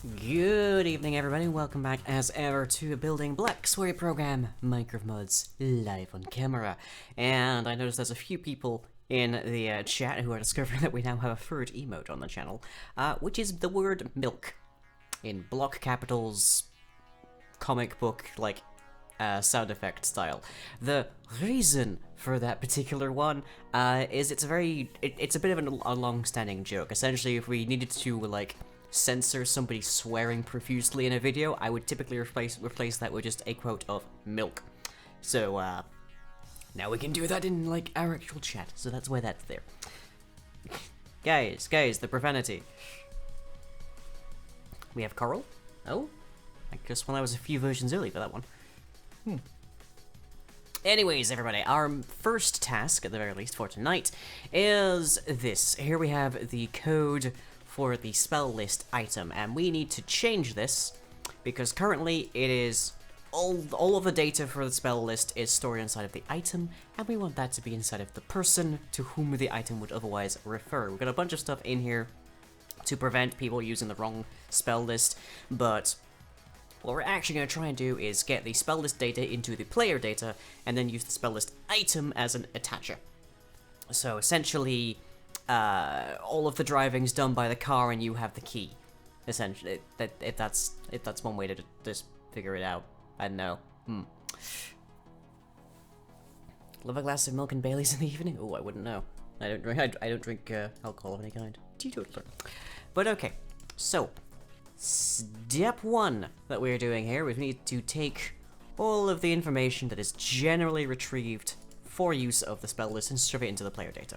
Good evening, everybody. Welcome back, as ever, to Building Blocks, where we program Minecraft mods live on camera. And I noticed there's a few people in the chat who are discovering that we now have a third emote on the channel, which is the word milk in block capitals, comic book like sound effect style. The reason for that particular one is it's a bit of a long-standing joke. Essentially, if we needed to like censor somebody swearing profusely in a video, I would typically replace that with just a quote of milk. So now we can do that in like our actual chat, so that's why that's there. guys, the profanity. We have Coral. Oh, I guess when I was a few versions early for that one. Anyways, everybody, our first task, at the very least for tonight, is this. Here we have the code for the spell list item, and we need to change this because currently it is all of the data for the spell list is stored inside of the item, and we want that to be inside of the person to whom the item would otherwise refer. We've got a bunch of stuff in here to prevent people using the wrong spell list, but what we're actually going to try and do is get the spell list data into the player data, and then use the spell list item as an attacher. So essentially, all of the driving's done by the car, and you have the key. Essentially, if that's one way to just figure it out. I don't know. Love a glass of milk and Baileys in the evening? Oh, I wouldn't know. I don't drink alcohol of any kind. Teetotaler. But okay, so step one that we're doing here, we need to take all of the information that is generally retrieved for use of the spell list and shove it into the player data.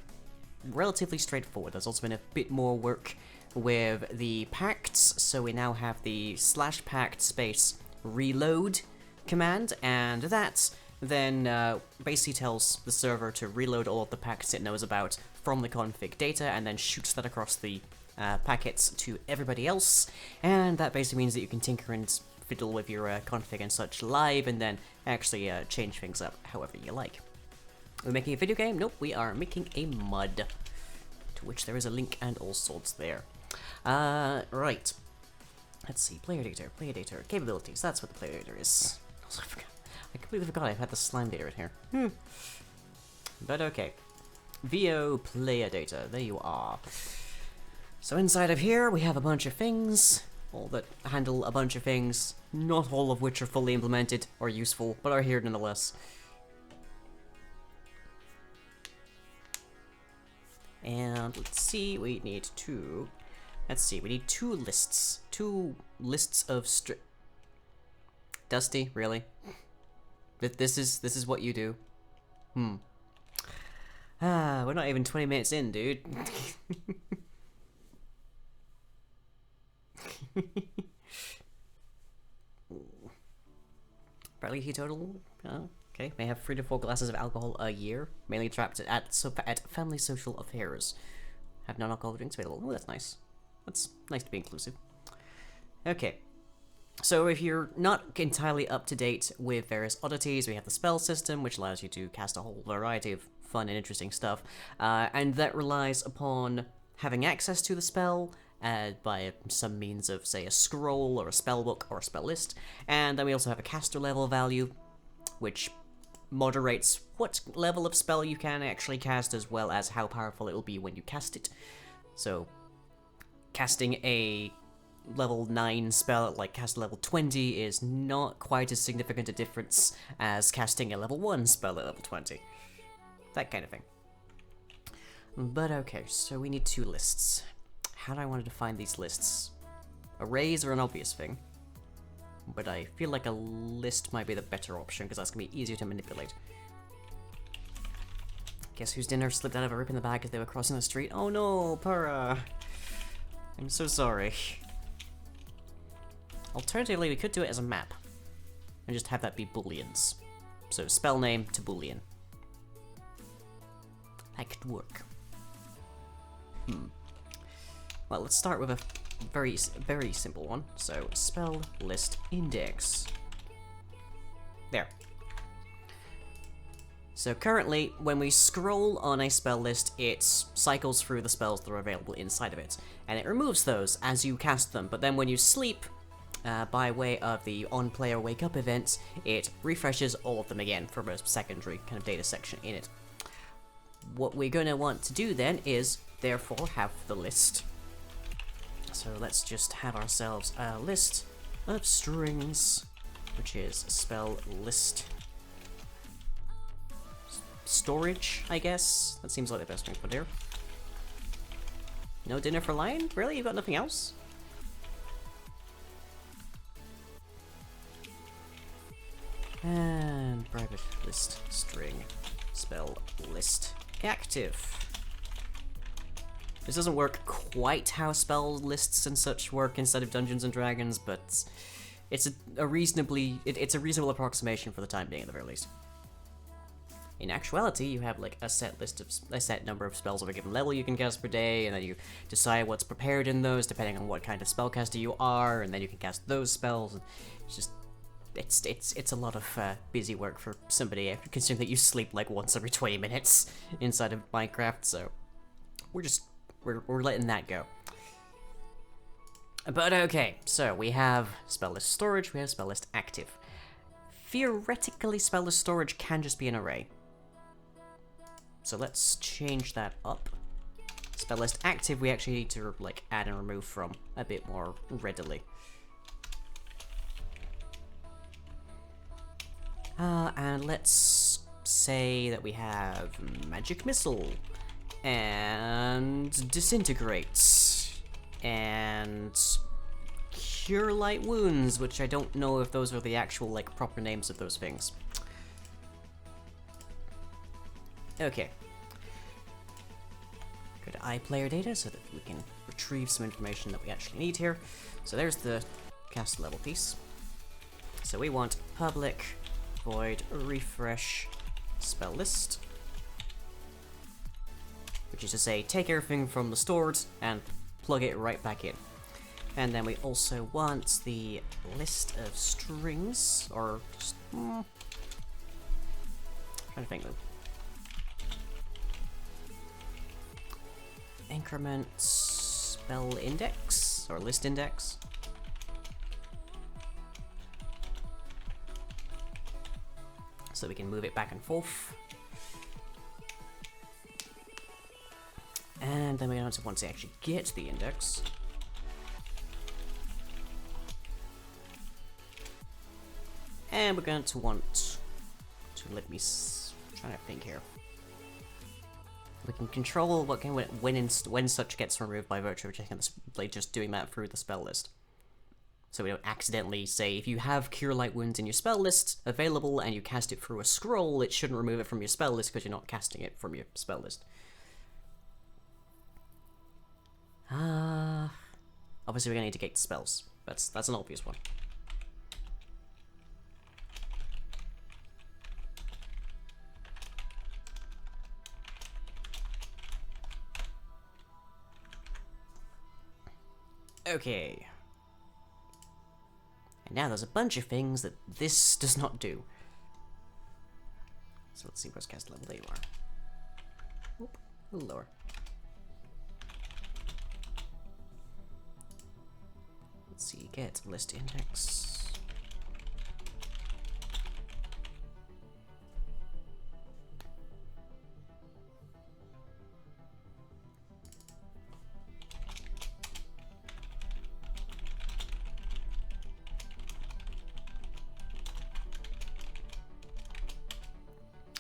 Relatively straightforward. There's also been a bit more work with the pacts, so we now have the /pact space reload command, and that then basically tells the server to reload all of the packets it knows about from the config data, and then shoots that across the packets to everybody else, and that basically means that you can tinker and fiddle with your config and such live, and then actually change things up however you like. We're making a video game? Nope, we are making a mod, to which there is a link and all sorts there. Right. Let's see, player data, capabilities, that's what the player data is. I completely forgot I had the slime data in here. But okay. VO player data, there you are. So inside of here, we have a bunch of things, all that handle a bunch of things, not all of which are fully implemented or useful, but are here nonetheless. And let's see, we need two lists. Two lists of Dusty, really? This is what you do? We're not even 20 minutes in, dude. Barely teetotal. Oh, okay. May have 3 to 4 glasses of alcohol a year. Mainly trapped at family social affairs. Have non-alcoholic drinks available. Oh, that's nice. That's nice to be inclusive. Okay. So if you're not entirely up to date with various oddities, we have the spell system, which allows you to cast a whole variety of fun and interesting stuff, and that relies upon having access to the spell by some means of, say, a scroll or a spell book or a spell list, and then we also have a caster level value, which moderates what level of spell you can actually cast, as well as how powerful it will be when you cast it. So casting a level 9 spell at like cast level 20 is not quite as significant a difference as casting a level 1 spell at level 20. That kind of thing. But okay, so we need 2 lists. How do I want to define these lists? Arrays are an obvious thing, but I feel like a list might be the better option because that's going to be easier to manipulate. Guess whose dinner slipped out of a rip in the bag as they were crossing the street? Oh no, Pura! I'm so sorry. Alternatively, we could do it as a map, and just have that be booleans. So, spell name to boolean. That could work. Well, let's start with a very simple one. So, spell list index. There. So currently, when we scroll on a spell list, it cycles through the spells that are available inside of it, and it removes those as you cast them, but then when you sleep, by way of the on-player wake-up event, it refreshes all of them again from a secondary kind of data section in it. What we're going to want to do then is, therefore, have the list. So let's just have ourselves a list of strings, which is spell list storage, I guess. That seems like the best thing to put here. No dinner for Lion? Really? You've got nothing else? And private list string spell list active. This doesn't work quite how spell lists and such work inside of Dungeons and Dragons, but it's a reasonable approximation for the time being at the very least. In actuality, you have like a set number of spells of a given level you can cast per day, and then you decide what's prepared in those depending on what kind of spellcaster you are, and then you can cast those spells. And it's just it's a lot of busy work for somebody, considering that you sleep like once every 20 minutes inside of Minecraft. So we're letting that go. But okay, so we have spell list storage, we have spell list active. Theoretically, spell list storage can just be an array. So let's change that up. Spell list active, we actually need to like add and remove from a bit more readily. And let's say that we have magic missile and disintegrates and cure light wounds, which I don't know if those are the actual like proper names of those things. Okay. Go to iPlayer data so that we can retrieve some information that we actually need here. So there's the cast level piece. So we want public void refresh spell list, which is to say take everything from the stored and plug it right back in. And then we also want the list of strings, or just trying to think though. Increment spell index or list index. So we can move it back and forth. And then we also want to actually get the index. And we're going to want to let me trying to think here. We can control what can when such gets removed by virtue of like just doing that through the spell list. So we don't accidentally say, if you have Cure Light Wounds in your spell list available and you cast it through a scroll, it shouldn't remove it from your spell list because you're not casting it from your spell list. Obviously we're gonna need to gate the spells. That's an obvious one. Okay. And now there's a bunch of things that this does not do. So let's see where's cast level. There you are. Oop, a little lower. Let's see, get list index.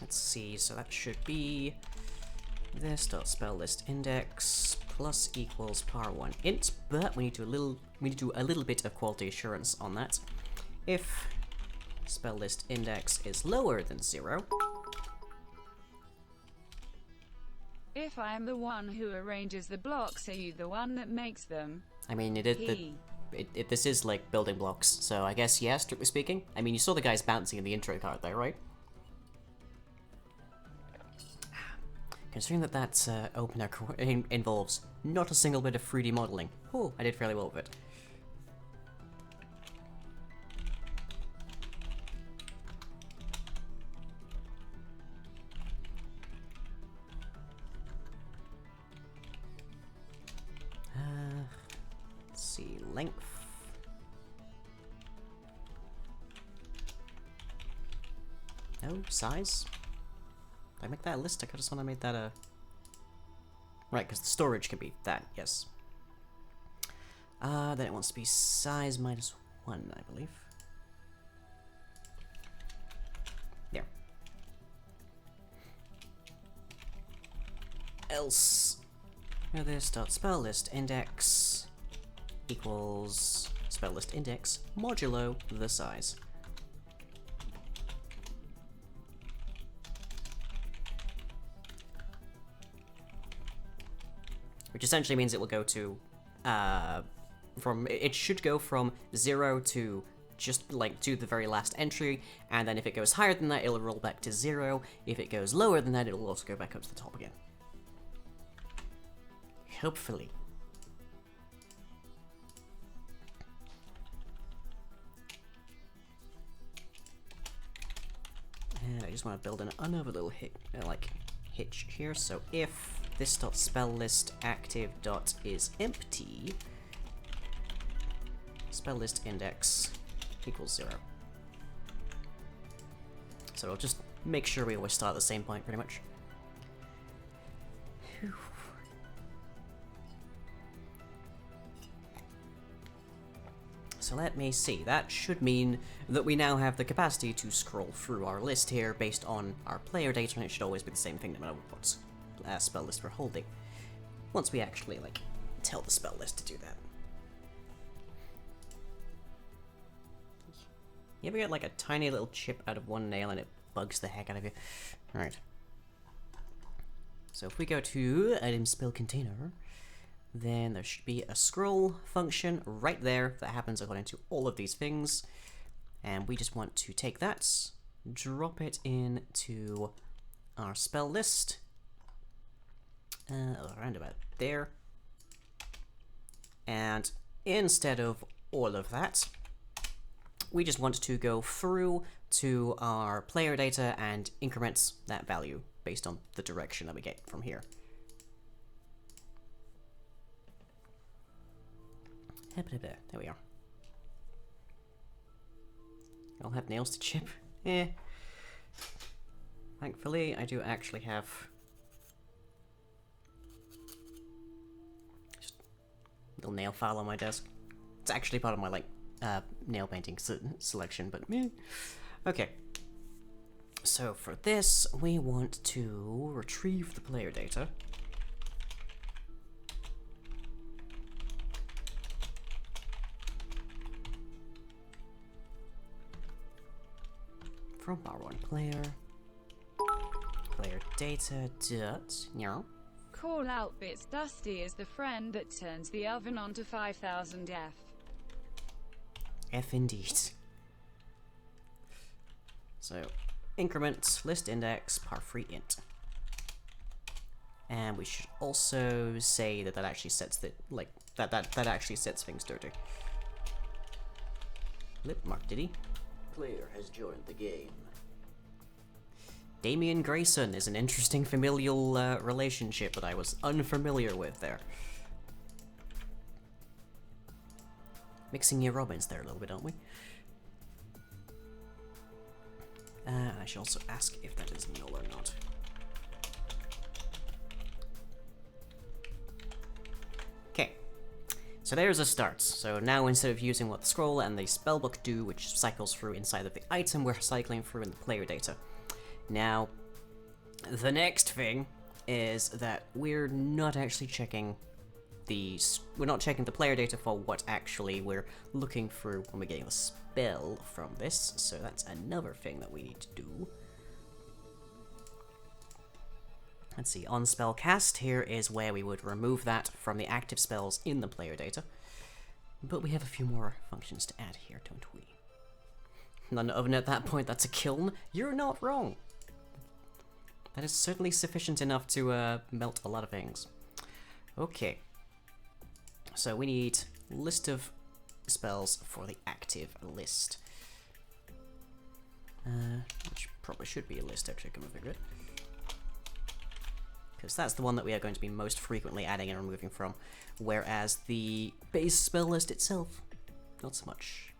Let's see, so that should be this dot spell list index plus equals power1 int, but we need to do a little bit of quality assurance on that. If spell list index is lower than 0, if I am the one who arranges the blocks, are you the one that makes them? I mean this is like building blocks, so I guess yeah, strictly speaking. I mean, you saw the guys bouncing in the intro card there, right? Considering that that opener involves not a single bit of 3D modeling. Oh, I did fairly well with it. Let's see, length. No, size? Did I make that a list? I could have sworn I made that a... Right, because the storage can be that, yes. Then it wants to be size -1, I believe. There. Else, this dot spell list index equals spell list index modulo the size. Which essentially means it will go to, it should go from 0 to just, like, to the very last entry, and then if it goes higher than that, it'll roll back to 0. If it goes lower than that, it'll also go back up to the top again. Hopefully. And I just want to build another little hitch here, so if this dot spell list active dot is empty, spell list index equals 0. So it'll just make sure we always start at the same point, pretty much. Whew. So let me see, that should mean that we now have the capacity to scroll through our list here based on our player data, and it should always be the same thing no matter what spell list we're holding. Once we actually, like, tell the spell list to do that. You ever get, like, a tiny little chip out of one nail and it bugs the heck out of you? Alright. So if we go to item spell container, then there should be a scroll function right there that happens according to all of these things. And we just want to take that, drop it into our spell list, around about there. And instead of all of that, we just want to go through to our player data and increment that value based on the direction that we get from here. There we are. I'll have nails to chip. Eh. Thankfully, I do actually have just a little nail file on my desk. It's actually part of my, like, nail painting selection, but meh. Okay. So for this, we want to retrieve the player data. From bar1 player data dot Call out bits. Dusty is the friend that turns the oven on to 5000 F. F indeed. So increment list index par3 int, and we should also say that that actually sets the that actually sets things dirty. Lip mark did he? Player has joined the game. Damian Grayson is an interesting familial relationship that I was unfamiliar with there. Mixing your Robins there a little bit, don't we? I should also ask if that is null or not. Okay. So there's a start. So now instead of using what the scroll and the spellbook do, which cycles through inside of the item, we're cycling through in the player data. Now, the next thing is that we're not actually checking the player data for what actually we're looking through when we're getting a spell from this. So that's another thing that we need to do. Let's see, on spell cast here is where we would remove that from the active spells in the player data. But we have a few more functions to add here, don't we? None of it at that point, that's a kiln. You're not wrong. That is certainly sufficient enough to melt a lot of things. Okay. So we need list of spells for the active list. Which probably should be a list, actually, come to figure it. because that's the one that we are going to be most frequently adding and removing from, whereas the base spell list itself, not so much.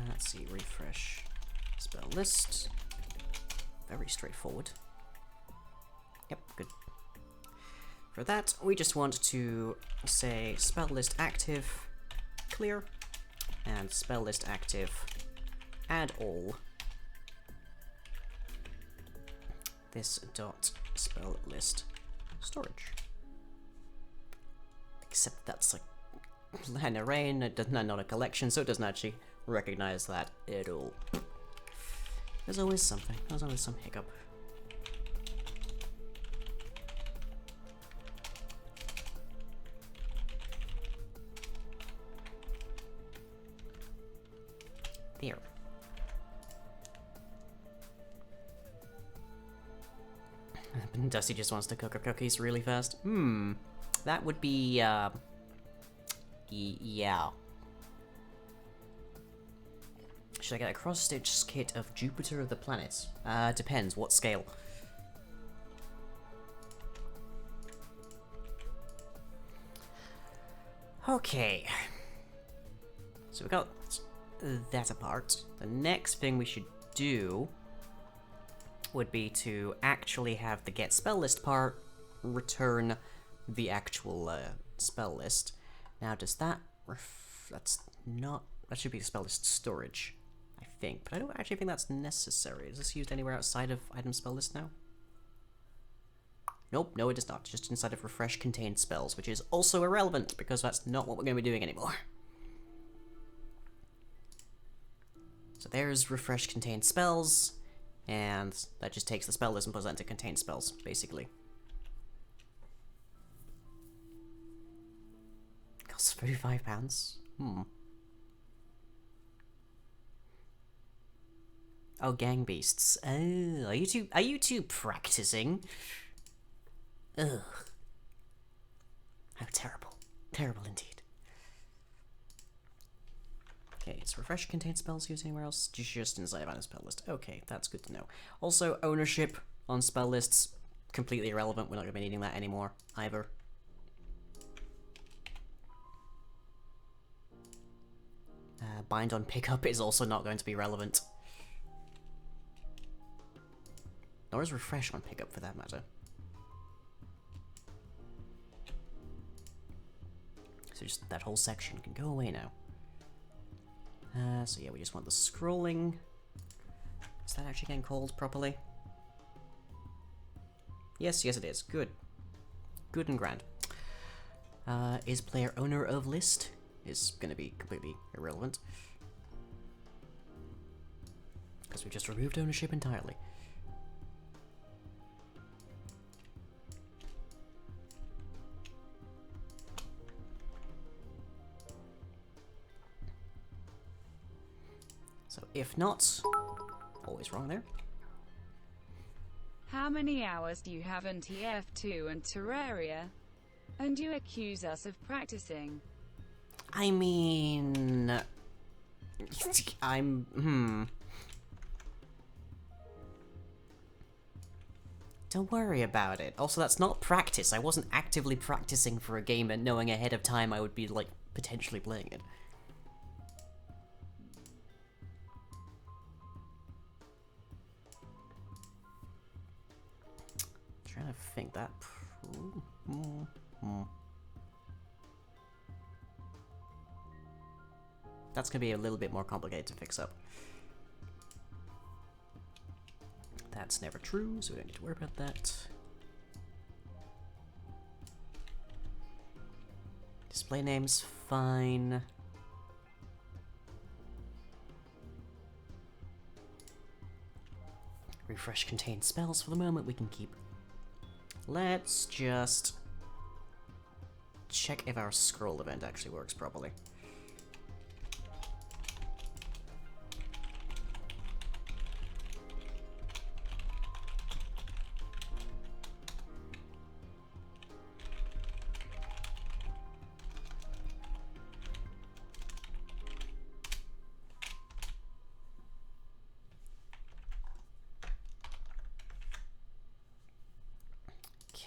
Let's see, refresh spell list. Very straightforward. Yep, good. For that, we just want to say spell list active, clear, and spell list active, add all. This dot spell list storage. Except that's like an array, not a collection, so it doesn't actually recognize that at all. There's always something. There's always some hiccup. There. Dusty just wants to cook her cookies really fast. That would be, yeah. Should I get a cross-stitch kit of Jupiter of the planets? Depends. What scale? Okay. So we got that apart. The next thing we should do would be to actually have the get spell list part return the actual spell list. Now, does that that's not... That should be the spell list storage, I think. But I don't actually think that's necessary. Is this used anywhere outside of item spell list now? Nope, no it is not. Just inside of refresh contained spells, which is also irrelevant, because that's not what we're going to be doing anymore. So there's refresh contained spells, and that just takes the spell list and puts that into contained spells, basically. Costs £35. Oh, gang beasts. Oh, are you two practicing? Ugh. How terrible. Terrible indeed. Okay, it's refresh contained spells used anywhere else? Just inside of item spell list. Okay, that's good to know. Also, ownership on spell lists, completely irrelevant. We're not going to be needing that anymore, either. Bind on pickup is also not going to be relevant. Nor is refresh on pickup, for that matter. So just that whole section can go away now. So yeah, we just want the scrolling. Is that actually getting called properly? Yes, yes it is. Good. Good and grand. Is player owner of list? Is going to be completely irrelevant. Because we just removed ownership entirely. So if not, always wrong there. How many hours do you have in TF2 and Terraria? And you accuse us of practicing. I mean... Don't worry about it. Also, that's not practice. I wasn't actively practicing for a game and knowing ahead of time I would be, like, potentially playing it. Trying to think that... That's going to be a little bit more complicated to fix up. That's never true, so we don't need to worry about that. Display name's fine. Refresh contained spells for the moment we can keep. Let's just check if our scroll event actually works properly.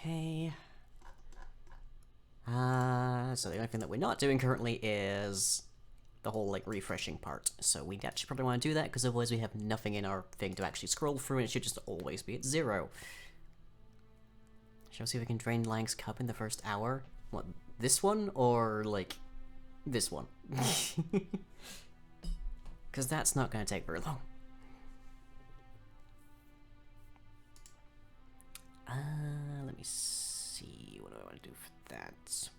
Okay. So the only thing that we're not doing currently is the whole, like, refreshing part. So we actually probably want to do that, because otherwise we have nothing in our thing to actually scroll through, and it should just always be at 0. Shall we see if we can drain Lang's cup in the first hour? What, this one, or, like, this one? Because that's not going to take very long. Let me see, what do I want to do for that?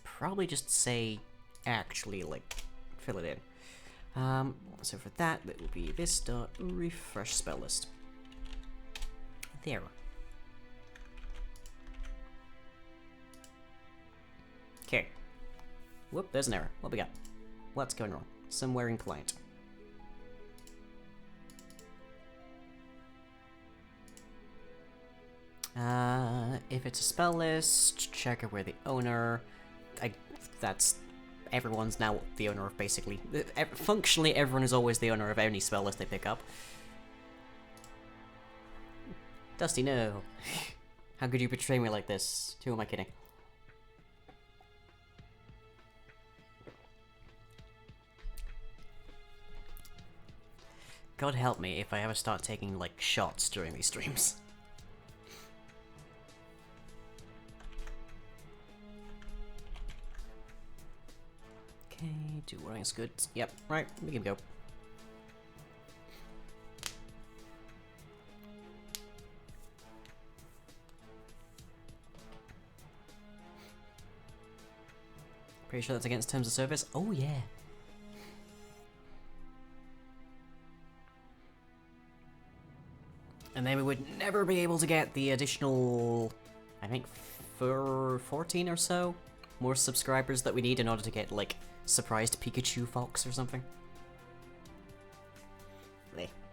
Probably just say, actually, like, fill it in. So for that, it will be this dot refresh spell list. There. Okay. Whoop, there's an error. What we got? What's going wrong? Somewhere in client. If it's a spell list, check where the owner... that's... Everyone's now the owner of, basically... Functionally, everyone is always the owner of any spell list they pick up. Dusty, no. How could you betray me like this? Who am I kidding? God help me if I ever start taking, like, shots during these streams. Okay, do warning's good. Yep, right, we can go. Pretty sure that's against terms of service. Oh, yeah. And then we would never be able to get the additional, I think, for 14 or so more subscribers that we need in order to get, like, surprised Pikachu Fox or something.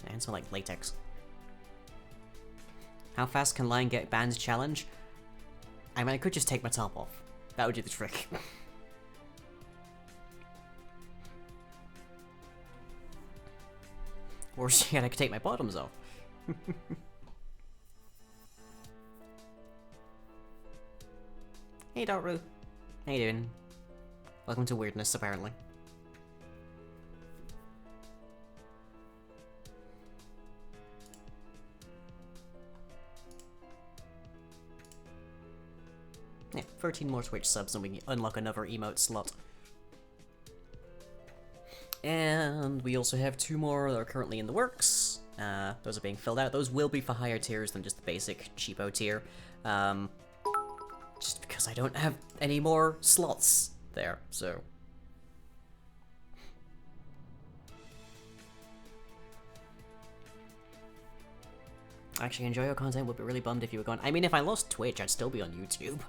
And so, like, latex. How fast can Lion get banned challenge? I mean, I could just take my top off. That would do the trick. Or shit, I could take my bottoms off. Hey, Daru. How you doing? Welcome to Weirdness, apparently. Yeah, 13 more Twitch subs and we can unlock another emote slot. And we also have 2 more that are currently in the works. Those are being filled out. Those will be for higher tiers than just the basic cheapo tier. Just because I don't have any more slots there, so... Actually, enjoy your content, would be really bummed if you were gone. I mean, if I lost Twitch, I'd still be on YouTube.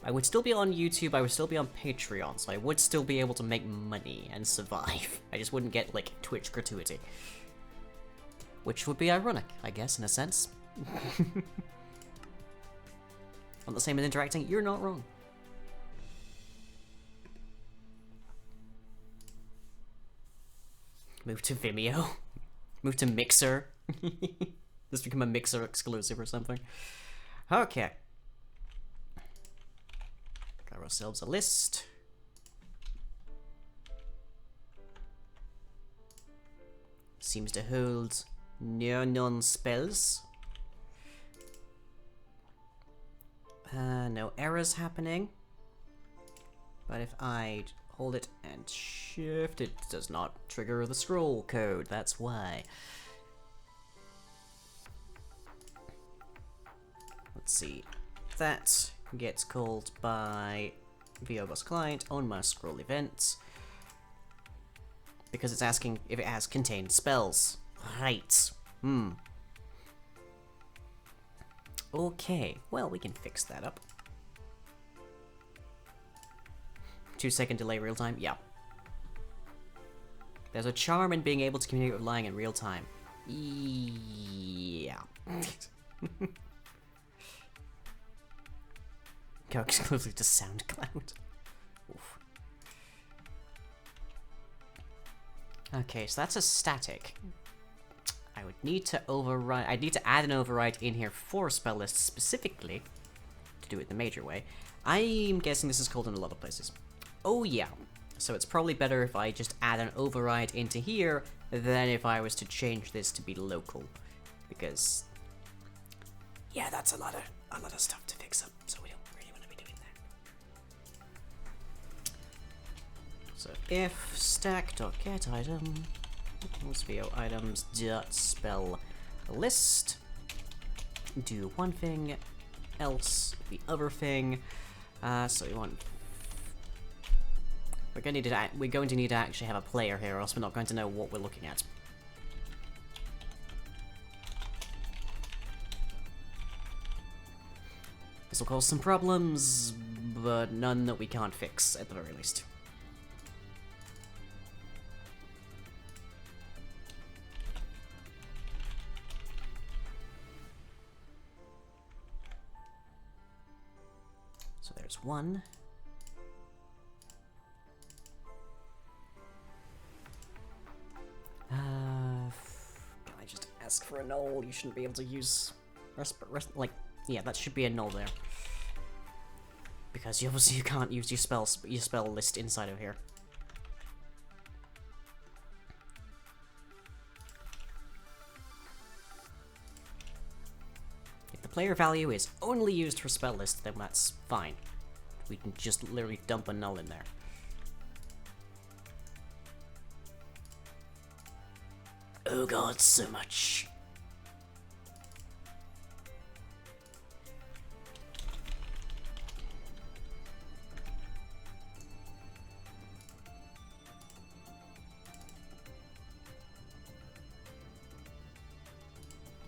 I would still be on YouTube, I would still be on Patreon, so I would still be able to make money and survive. I just wouldn't get, like, Twitch gratuity. Which would be ironic, I guess, in a sense. On the same as interacting, you're not wrong. Move to Vimeo. Move to Mixer. Just become a Mixer exclusive or something. Okay. Got ourselves a list. Seems to hold no non-spells. No errors happening. But if I hold it and shift, it does not trigger the scroll code. That's why. Let's see. That gets called by VOBus client on my scroll event. Because it's asking if it has contained spells. Right. Okay, well, we can fix that up. 2-second delay real time? Yeah. There's a charm in being able to communicate with Lying in real time. Yeah. Go exclusively to SoundCloud. Oof. Okay, so that's a static. I would need to override. I need to add an override in here for spell list specifically to do it the major way. I'm guessing this is called in a lot of places. Oh yeah. So it's probably better if I just add an override into here than if I was to change this to be local, because yeah, that's a lot of stuff to fix up. So we don't really want to be doing that. So if stack.get item equals vo items dot spell list, do one thing, else the other thing. So we want. We're going to need to actually have a player here, or else we're not going to know what we're looking at. This will cause some problems, but none that we can't fix, at the very least. So there's one. Can I just ask for a null? You shouldn't be able to use like, yeah, that should be a null there. Because obviously you can't use your spell list inside of here. If the player value is only used for spell list, then that's fine. We can just literally dump a null in there. Oh god, so much.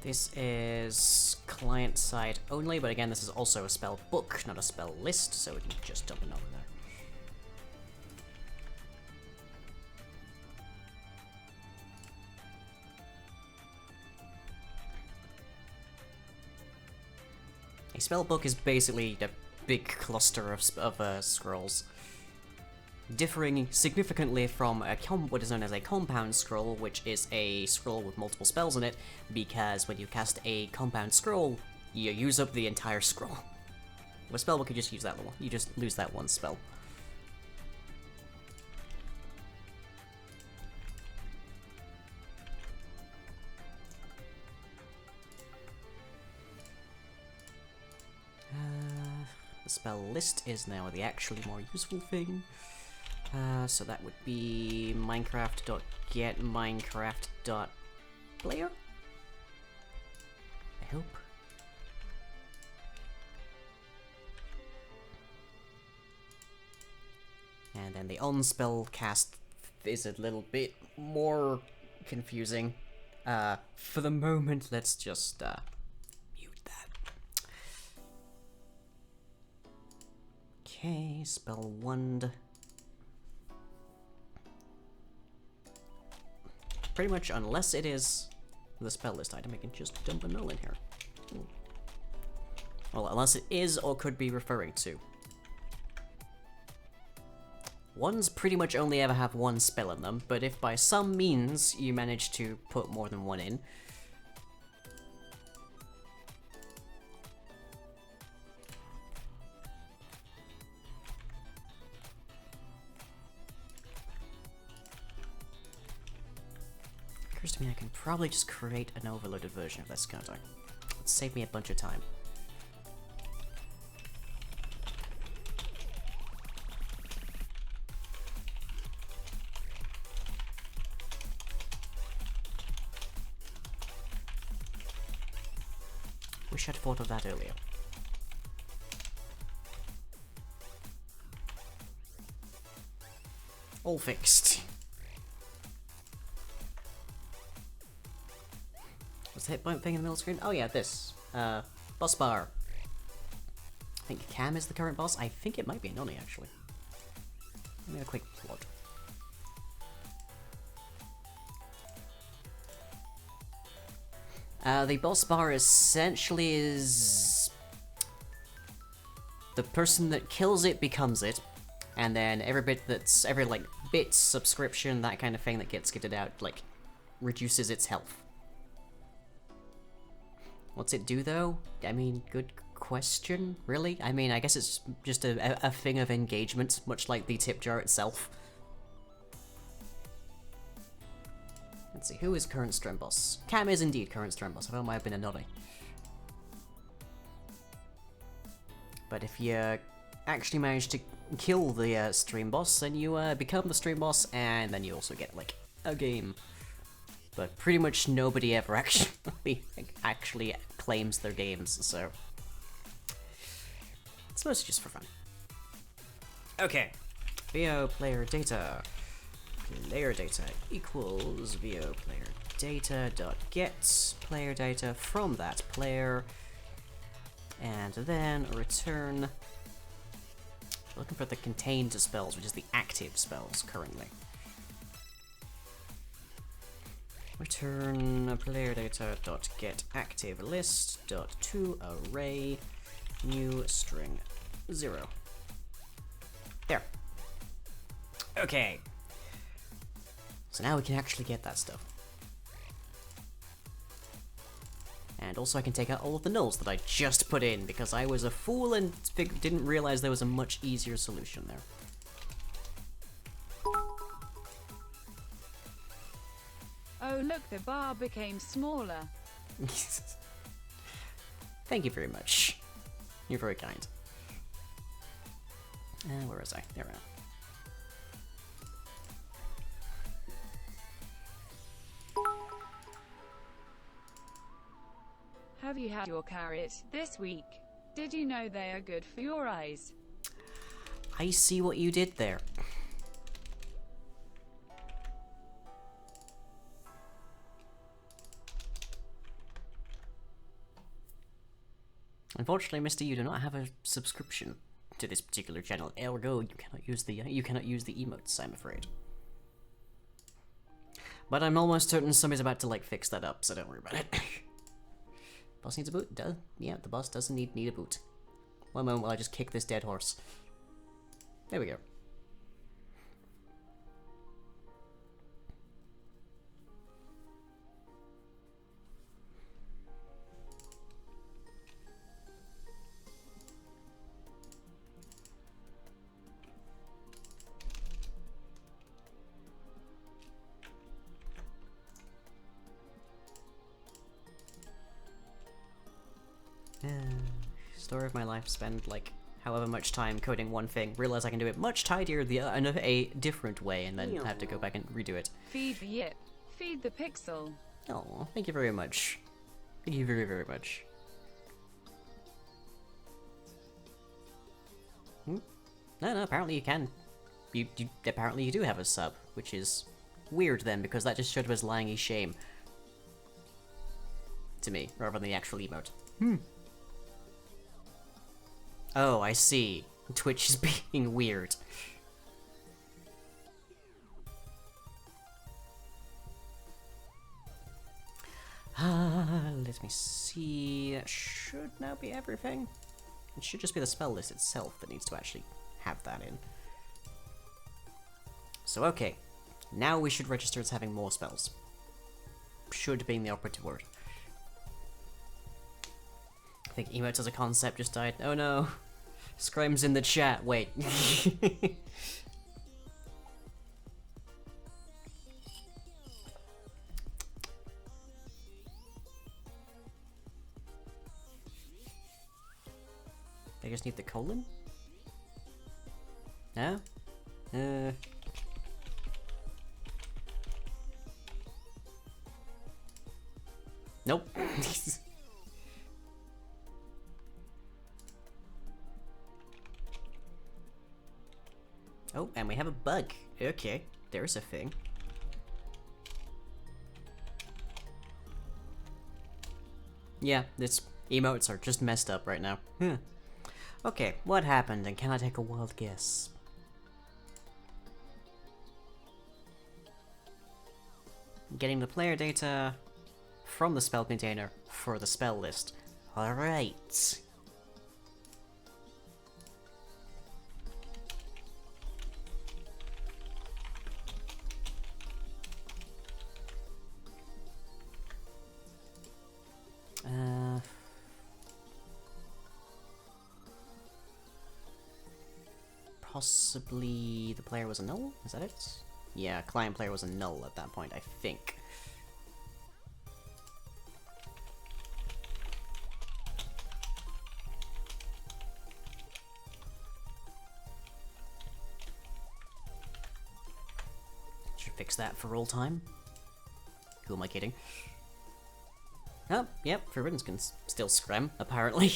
This is client side only, but again, this is also a spell book, not a spell list, so we can just dump a null in there. A spell book is basically a big cluster of scrolls, differing significantly from what is known as a compound scroll, which is a scroll with multiple spells in it, because when you cast a compound scroll, you use up the entire scroll. With a spellbook, you just use that one. You just lose that one spell. The spell list is now the actually more useful thing. So that would be Minecraft.get Minecraft.player? I hope. And then the on-spell cast is a little bit more confusing. For the moment, let's just mute that. Okay, spell wand. Pretty much, unless it is the spell list item, I can just dump a null in here. Well, unless it is or could be referring to. Ones pretty much only ever have one spell in them, but if by some means you manage to put more than one in, occurs to me I can probably just create an overloaded version of this, can't I? It'd save me a bunch of time. Wish I'd thought of that earlier. All fixed. What's the hit point thing in the middle screen? Oh yeah, this. Boss bar. I think Cam is the current boss. I think it might be Noni, actually. Let me have a quick plot. The boss bar essentially is the person that kills it becomes it, and then every bits, subscription, that kind of thing that gets gifted out, like, reduces its health. What's it do, though? I mean, good question, really? I mean, I guess it's just a thing of engagement, much like the tip jar itself. Let's see, who is current Strem boss? Cam is indeed current Strem boss. I thought it might have been a noddy. But if you actually manage to kill the stream boss, then you become the stream boss, and then you also get, like, a game. But pretty much nobody ever actually claims their games, so it's mostly just for fun. Okay, VO player data. Player data equals VO player data dot get player data from that player, and then return. Looking for the contained spells, which is the active spells currently. Return player data dot get active list dot to array new string 0. There. Okay. So now we can actually get that stuff. And also I can take out all of the nulls that I just put in because I was a fool and didn't realize there was a much easier solution there. Oh look, the bar became smaller. Thank you very much. You're very kind. Where was I? There we are. Have you had your carrot this week? Did you know they are good for your eyes? I see what you did there. Unfortunately, Mister, you do not have a subscription to this particular channel. Ergo, you cannot use the emotes, I'm afraid. But I'm almost certain somebody's about to like fix that up, so don't worry about it. Boss needs a boot? Yeah, the boss doesn't need a boot. One moment while I just kick this dead horse. There we go. Story of my life, spend like however much time coding one thing, realize I can do it much tidier in a different way, and then have to go back and redo it. Feed the yip. Feed the pixel. Oh, thank you very much. Thank you very, very much. No, apparently you can. Apparently you do have a sub, which is weird then, because that just showed up as lying a shame to me, rather than the actual emote. Oh, I see. Twitch is being weird. Let me see. That should now be everything. It should just be the spell list itself that needs to actually have that in. So, okay. Now we should register as having more spells. Should being the operative word. I think emotes as a concept just died. Oh no. Scrime's in the chat. Wait. I just need the colon? No? Nope. Oh, and we have a bug. Okay, there's a thing. Yeah, its emotes are just messed up right now. Okay, what happened, and can I take a wild guess? Getting the player data from the spell container for the spell list. Alright. possibly the player was a null? Is that it? Yeah, client player was a null at that point, I think. Should fix that for all time. Who am I kidding? Oh, yep, Forbiddens can still scram, apparently.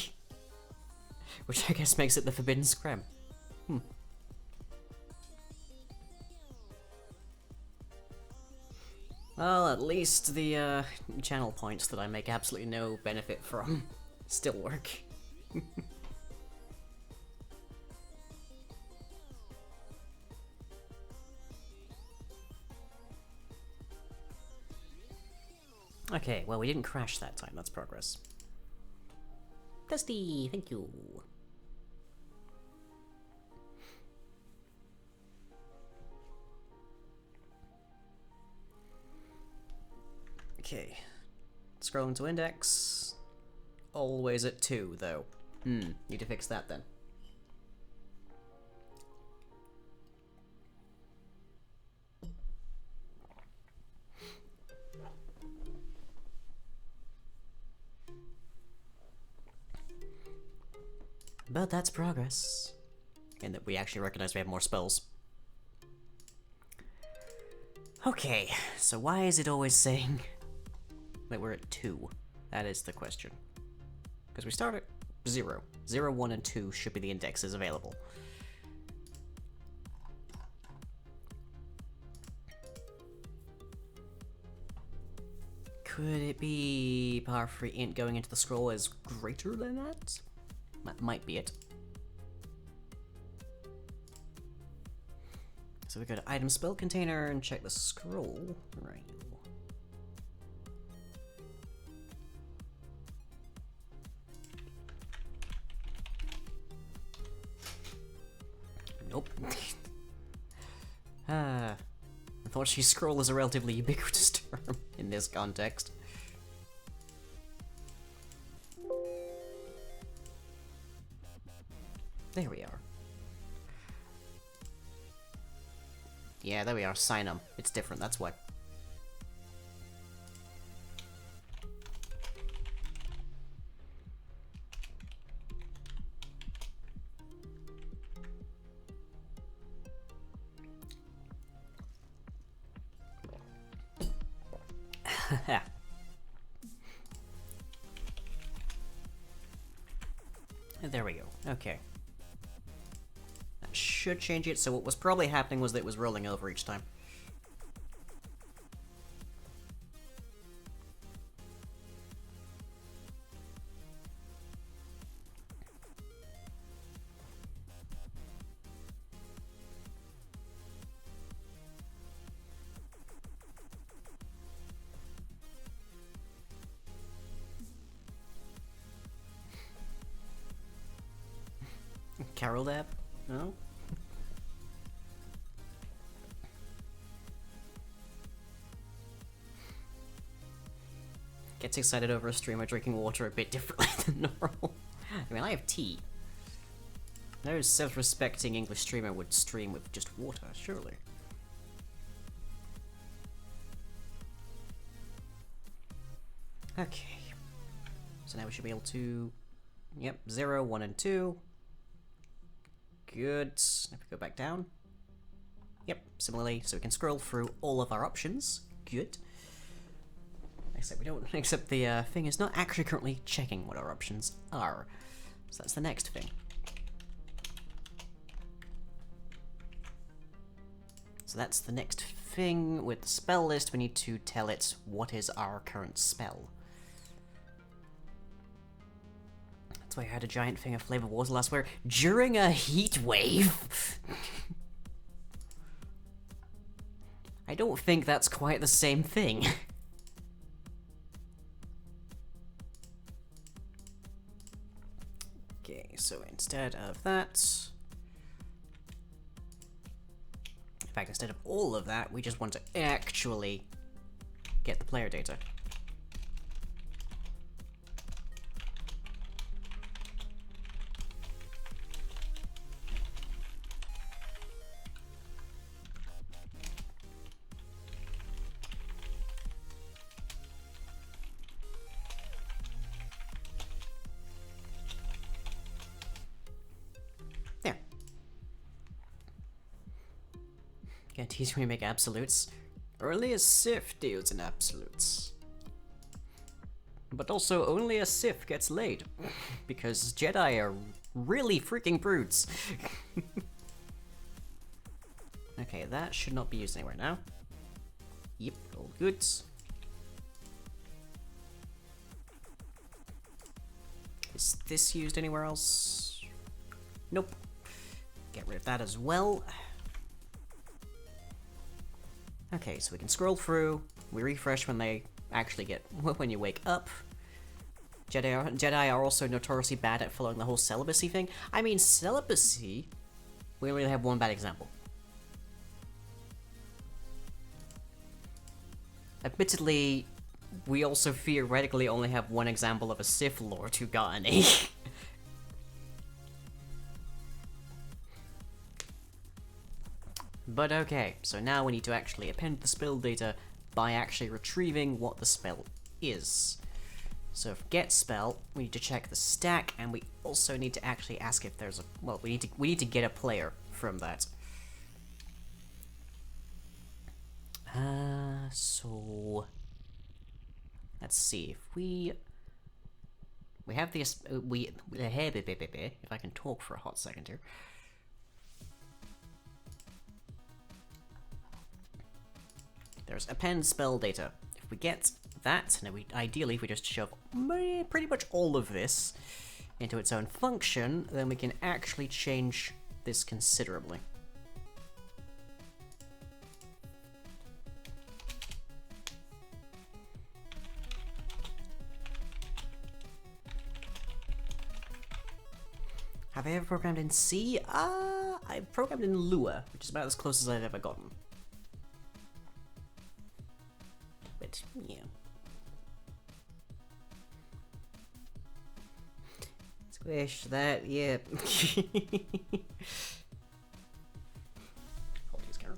Which I guess makes it the Forbidden Scram. Well, at least the channel points that I make absolutely no benefit from still work. Okay, well, we didn't crash that time. That's progress. Dusty, thank you. Okay. Scrolling to index. Always at 2, though. Need to fix that then. But that's progress. And that we actually recognize we have more spells. Okay, so why is it always saying that we're at 2? That is the question. Because we start at 0. 0, 1, and 2 should be the indexes available. Could it be power free int going into the scroll is greater than that? That might be it. So we go to item spell container and check the scroll. Right. Nope. Unfortunately, scroll is a relatively ubiquitous term in this context. There we are. Yeah, there we are. Sign 'em. It's different, that's why. There we go. Okay. That should change it. So what was probably happening was that it was rolling over each time. Carol Dab? No? Gets excited over a streamer drinking water a bit differently than normal. I mean, I have tea. No self-respecting English streamer would stream with just water, surely. Okay. So now we should be able to... Yep, 0, 1, and 2. Good. If we go back down. Yep, similarly, so we can scroll through all of our options. Good. Except we don't. Except the thing is not actually currently checking what our options are. So that's the next thing. So that's the next thing with the spell list. We need to tell it what is our current spell. That's why I had a giant thing of flavor water last where during a heat wave. I don't think that's quite the same thing. Okay, so instead of that... In fact, instead of all of that, we just want to actually get the player data. Can't teach me to make absolutes. Only a Sith deals in absolutes. But also, only a Sith gets laid. Because Jedi are really freaking brutes. Okay, that should not be used anywhere now. Yep, all good. Is this used anywhere else? Nope. Get rid of that as well. Okay, so we can scroll through. We refresh when they actually get when you wake up. Jedi are also notoriously bad at following the whole celibacy thing. I mean, celibacy. We only have one bad example. Admittedly, we also theoretically only have one example of a Sith Lord who got an A. But okay, so now we need to actually append the spell data by actually retrieving what the spell is. So for get spell, we need to check the stack, and we also need to actually ask if there's a well, we need to get a player from that. So let's see if we have the if I can talk for a hot second here. There's append spell data. If we get that, and ideally if we just shove pretty much all of this into its own function, then we can actually change this considerably. Have I ever programmed in C? I've programmed in Lua, which is about as close as I've ever gotten. But, yeah. Squish that, yeah. Hold his camera.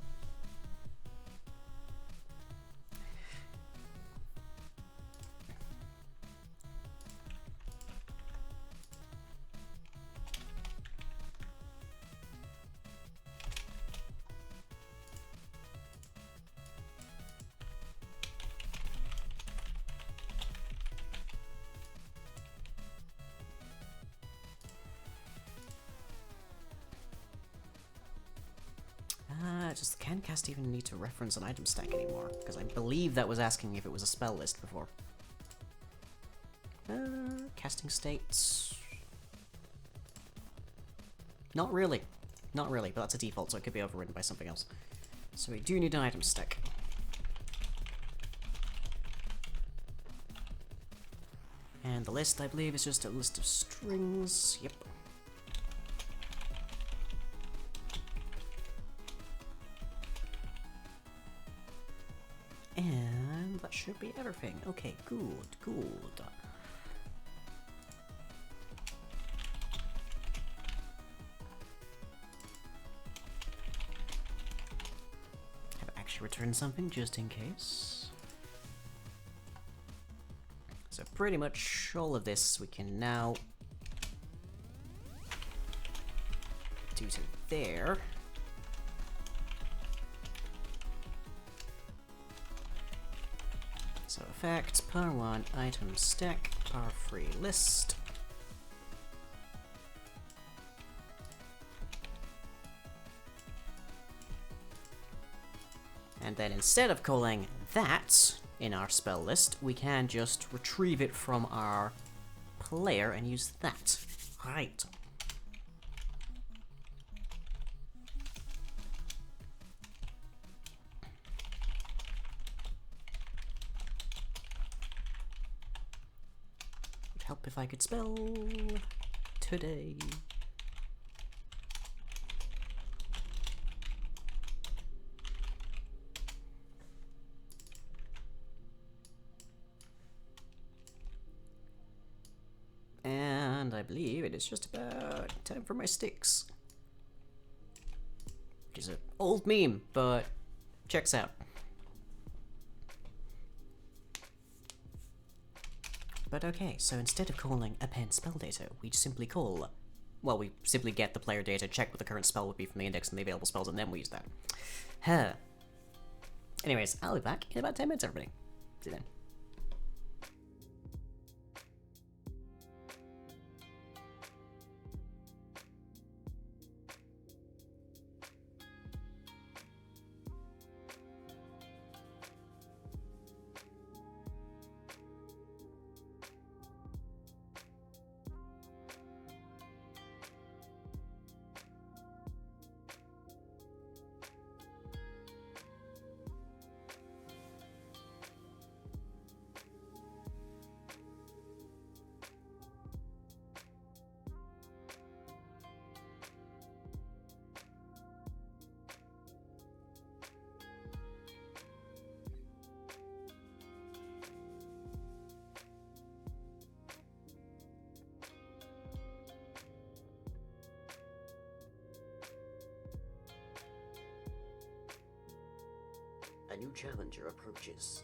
Does the can cast even need to reference an item stack anymore? Because I believe that was asking if it was a spell list before. Casting states. Not really. Not really, but that's a default, so it could be overridden by something else. So we do need an item stack. And the list, I believe, is just a list of strings. Yep. And that should be everything. Okay, good, good. Have actually returned something just in case. So pretty much all of this we can now do to there. So effect, par 1, item stack, par 3 list. And then instead of calling that in our spell list, we can just retrieve it from our player and use that. Right. Help if I could spell today. And I believe it is just about time for my sticks. Which is an old meme, but checks out. But okay, so instead of calling append spell data, we simply call well, we simply get the player data, check what the current spell would be from the index and the available spells, and then we use that. Huh. Anyways, I'll be back in about 10 minutes, everybody. See you then. A new challenger approaches.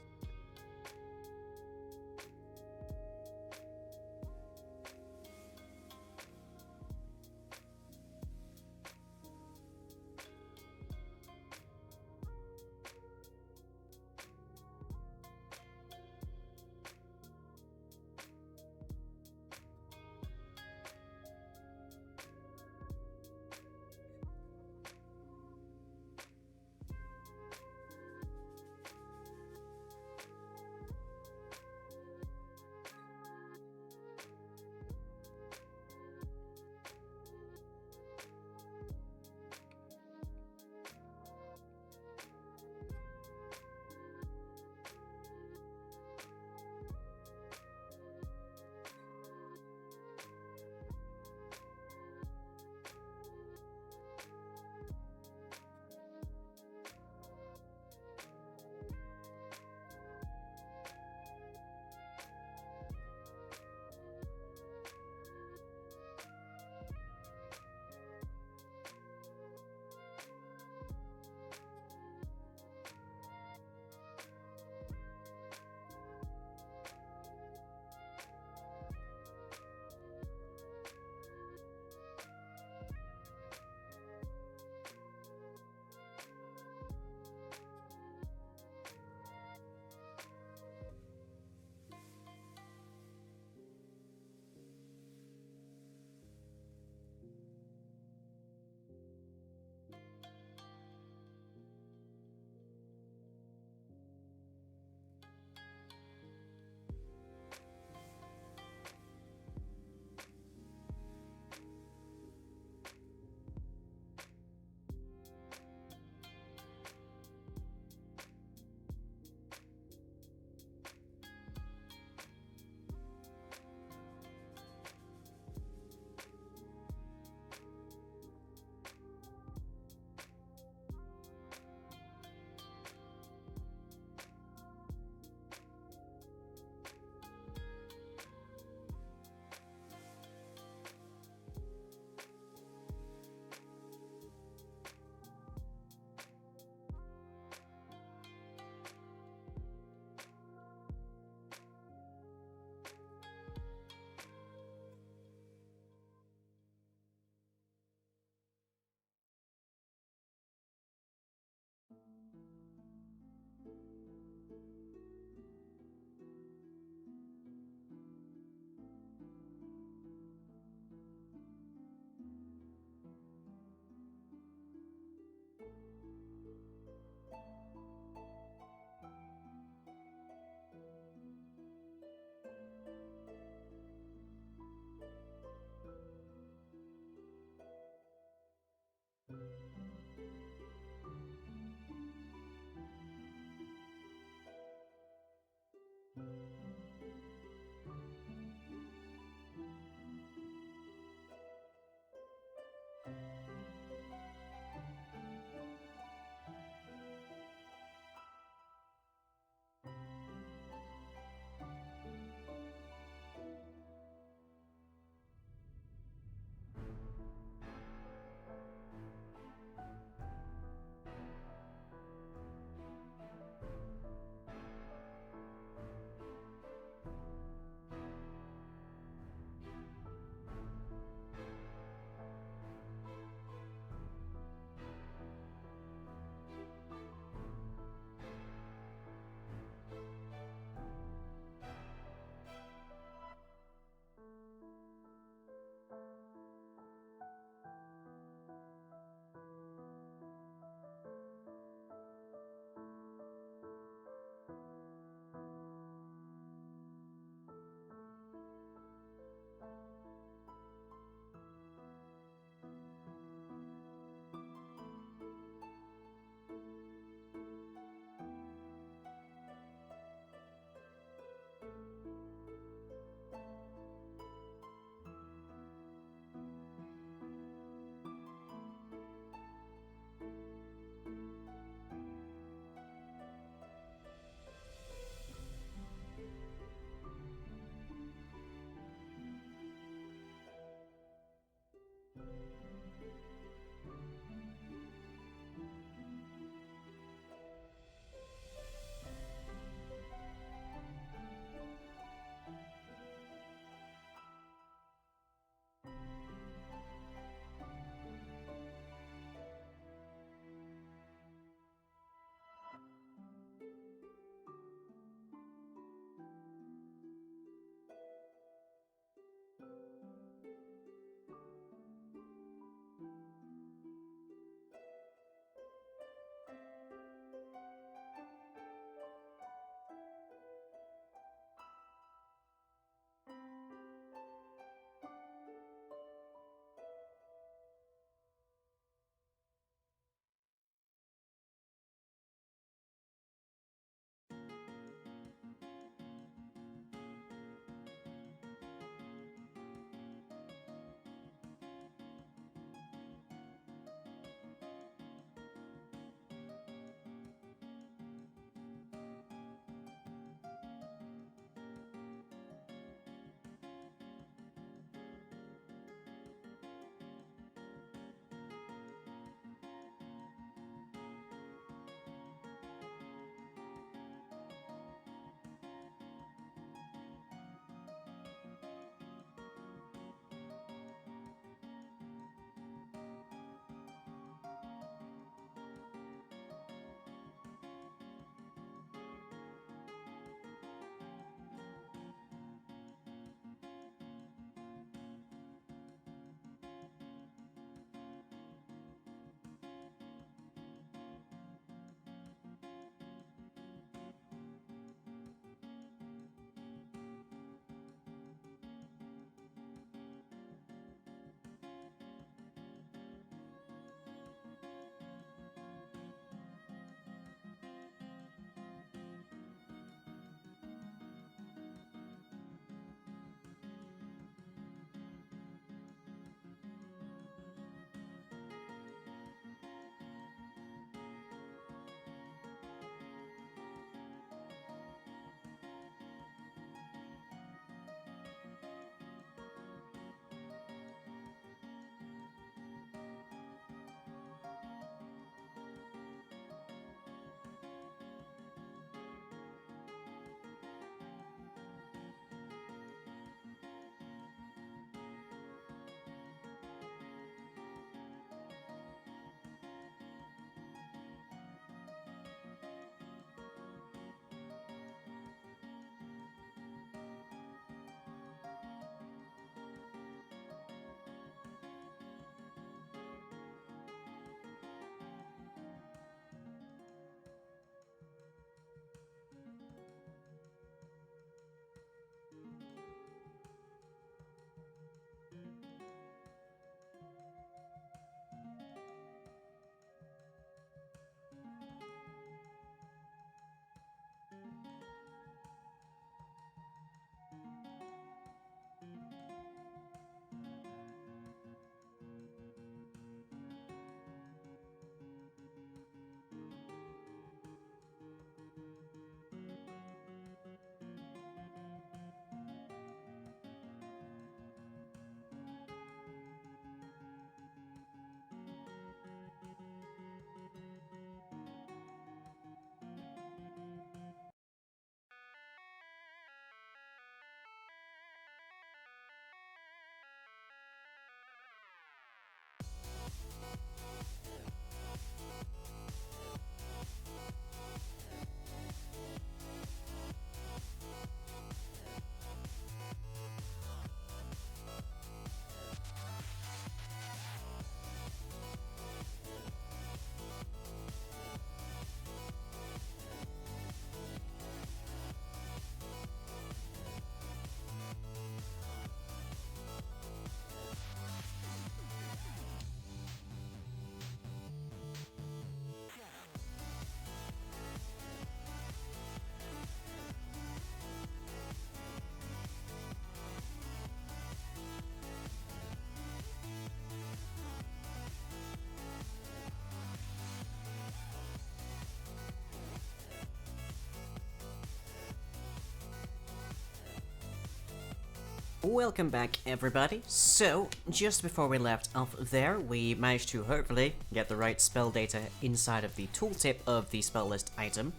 Welcome back, everybody. So, just before we left off there, we managed to hopefully get the right spell data inside of the tooltip of the spell list item,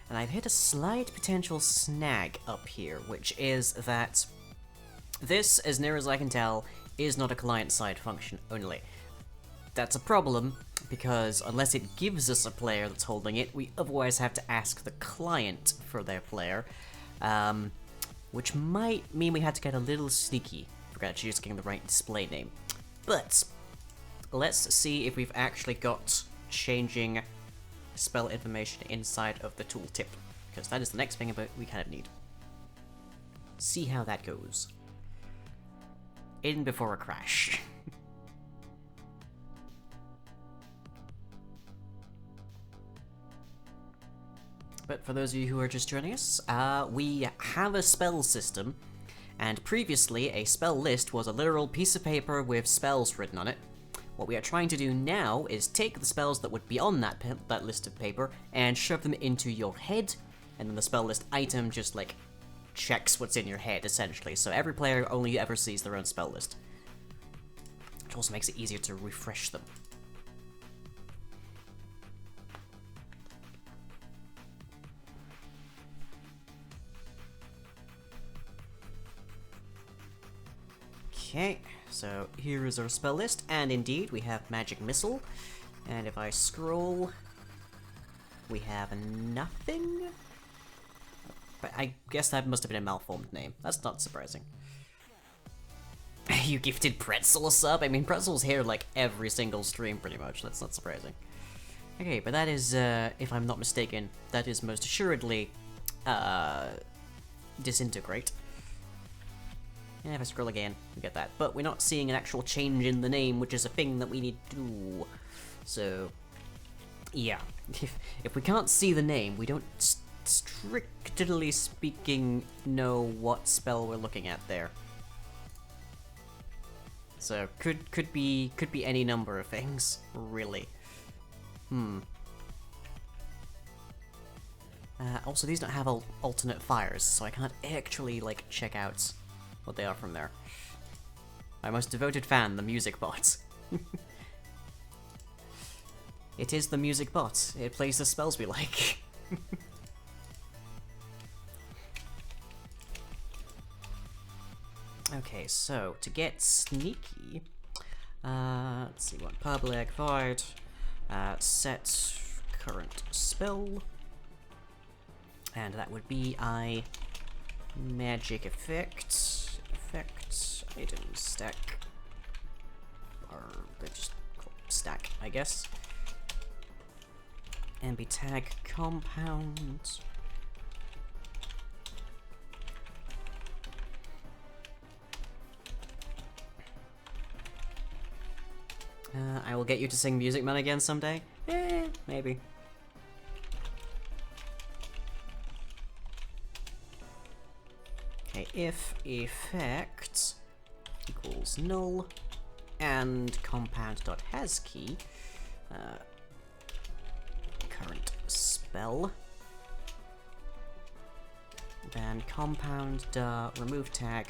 and I've hit a slight potential snag up here, which is that this, as near as I can tell, is not a client-side function only. That's a problem, because unless it gives us a player that's holding it, we otherwise have to ask the client for their player, which might mean we had to get a little sneaky for actually just getting the right display name. But let's see if we've actually got changing spell information inside of the tooltip, because that is the next thing about we kind of need. See how that goes. In before a crash. But for those of you who are just joining us, we have a spell system, and previously a spell list was a literal piece of paper with spells written on it. What we are trying to do now is take the spells that would be on that list of paper and shove them into your head, and then the spell list item just like checks what's in your head essentially, so every player only ever sees their own spell list. Which also makes it easier to refresh them. Okay, so here is our spell list, and indeed we have Magic Missile, and if I scroll, we have nothing? But I guess that must have been a malformed name. That's not surprising. You gifted Pretzel a sub? I mean, Pretzel's here like every single stream pretty much, that's not surprising. Okay, but that is, if I'm not mistaken, that is most assuredly, Disintegrate. And if I scroll again, we get that. But we're not seeing an actual change in the name, which is a thing that we need to do. So, yeah. If we can't see the name, we don't, strictly speaking, know what spell we're looking at there. So, could be any number of things, really. Also, these don't have alternate fires, so I can't actually, like, check out what they are from there. My most devoted fan, the music bot. It is the music bot. It plays the spells we like. Okay, so to get sneaky, let's see what public void, set current spell, and that would be magic effect item stack, or they just call it stack, I guess, and be tag compound. I will get you to sing Music Man again someday? Maybe. Okay, if effect equals null and compound.hasKey, current spell, then compound.remove tag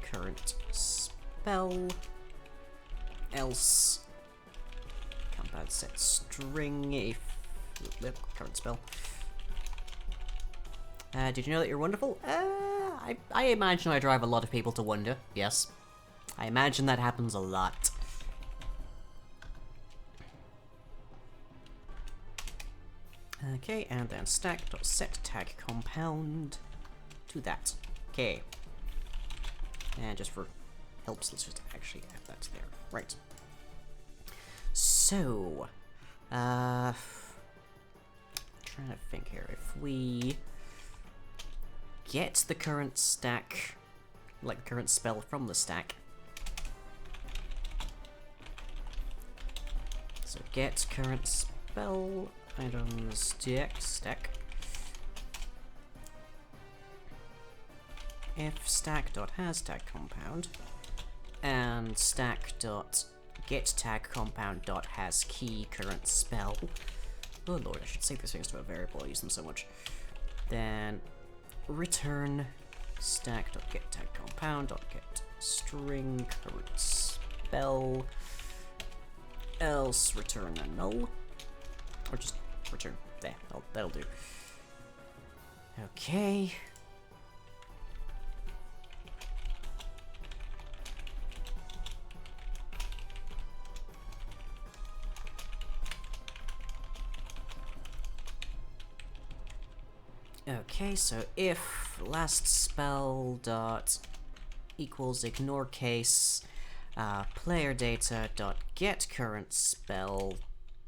current spell, else compound set string if current spell. Did you know that you're wonderful? I imagine I drive a lot of people to wonder, yes. I imagine that happens a lot. Okay, and then stack.set tag compound to that. Okay. And just for helps, let's just actually add that there. Right. So, trying to think here. If we get the current stack, like the current spell from the stack. So get current spell items stack. If stack.has tag compound and stack.get tag compound.has key current spell. Oh lord, I should save these things to a variable. I use them so much. Then return Stack.get tag compound.get string current spell. Else return a null. Or just return. There, that'll do. Okay. Okay, so if last spell dot equals ignore case player data dot get current spell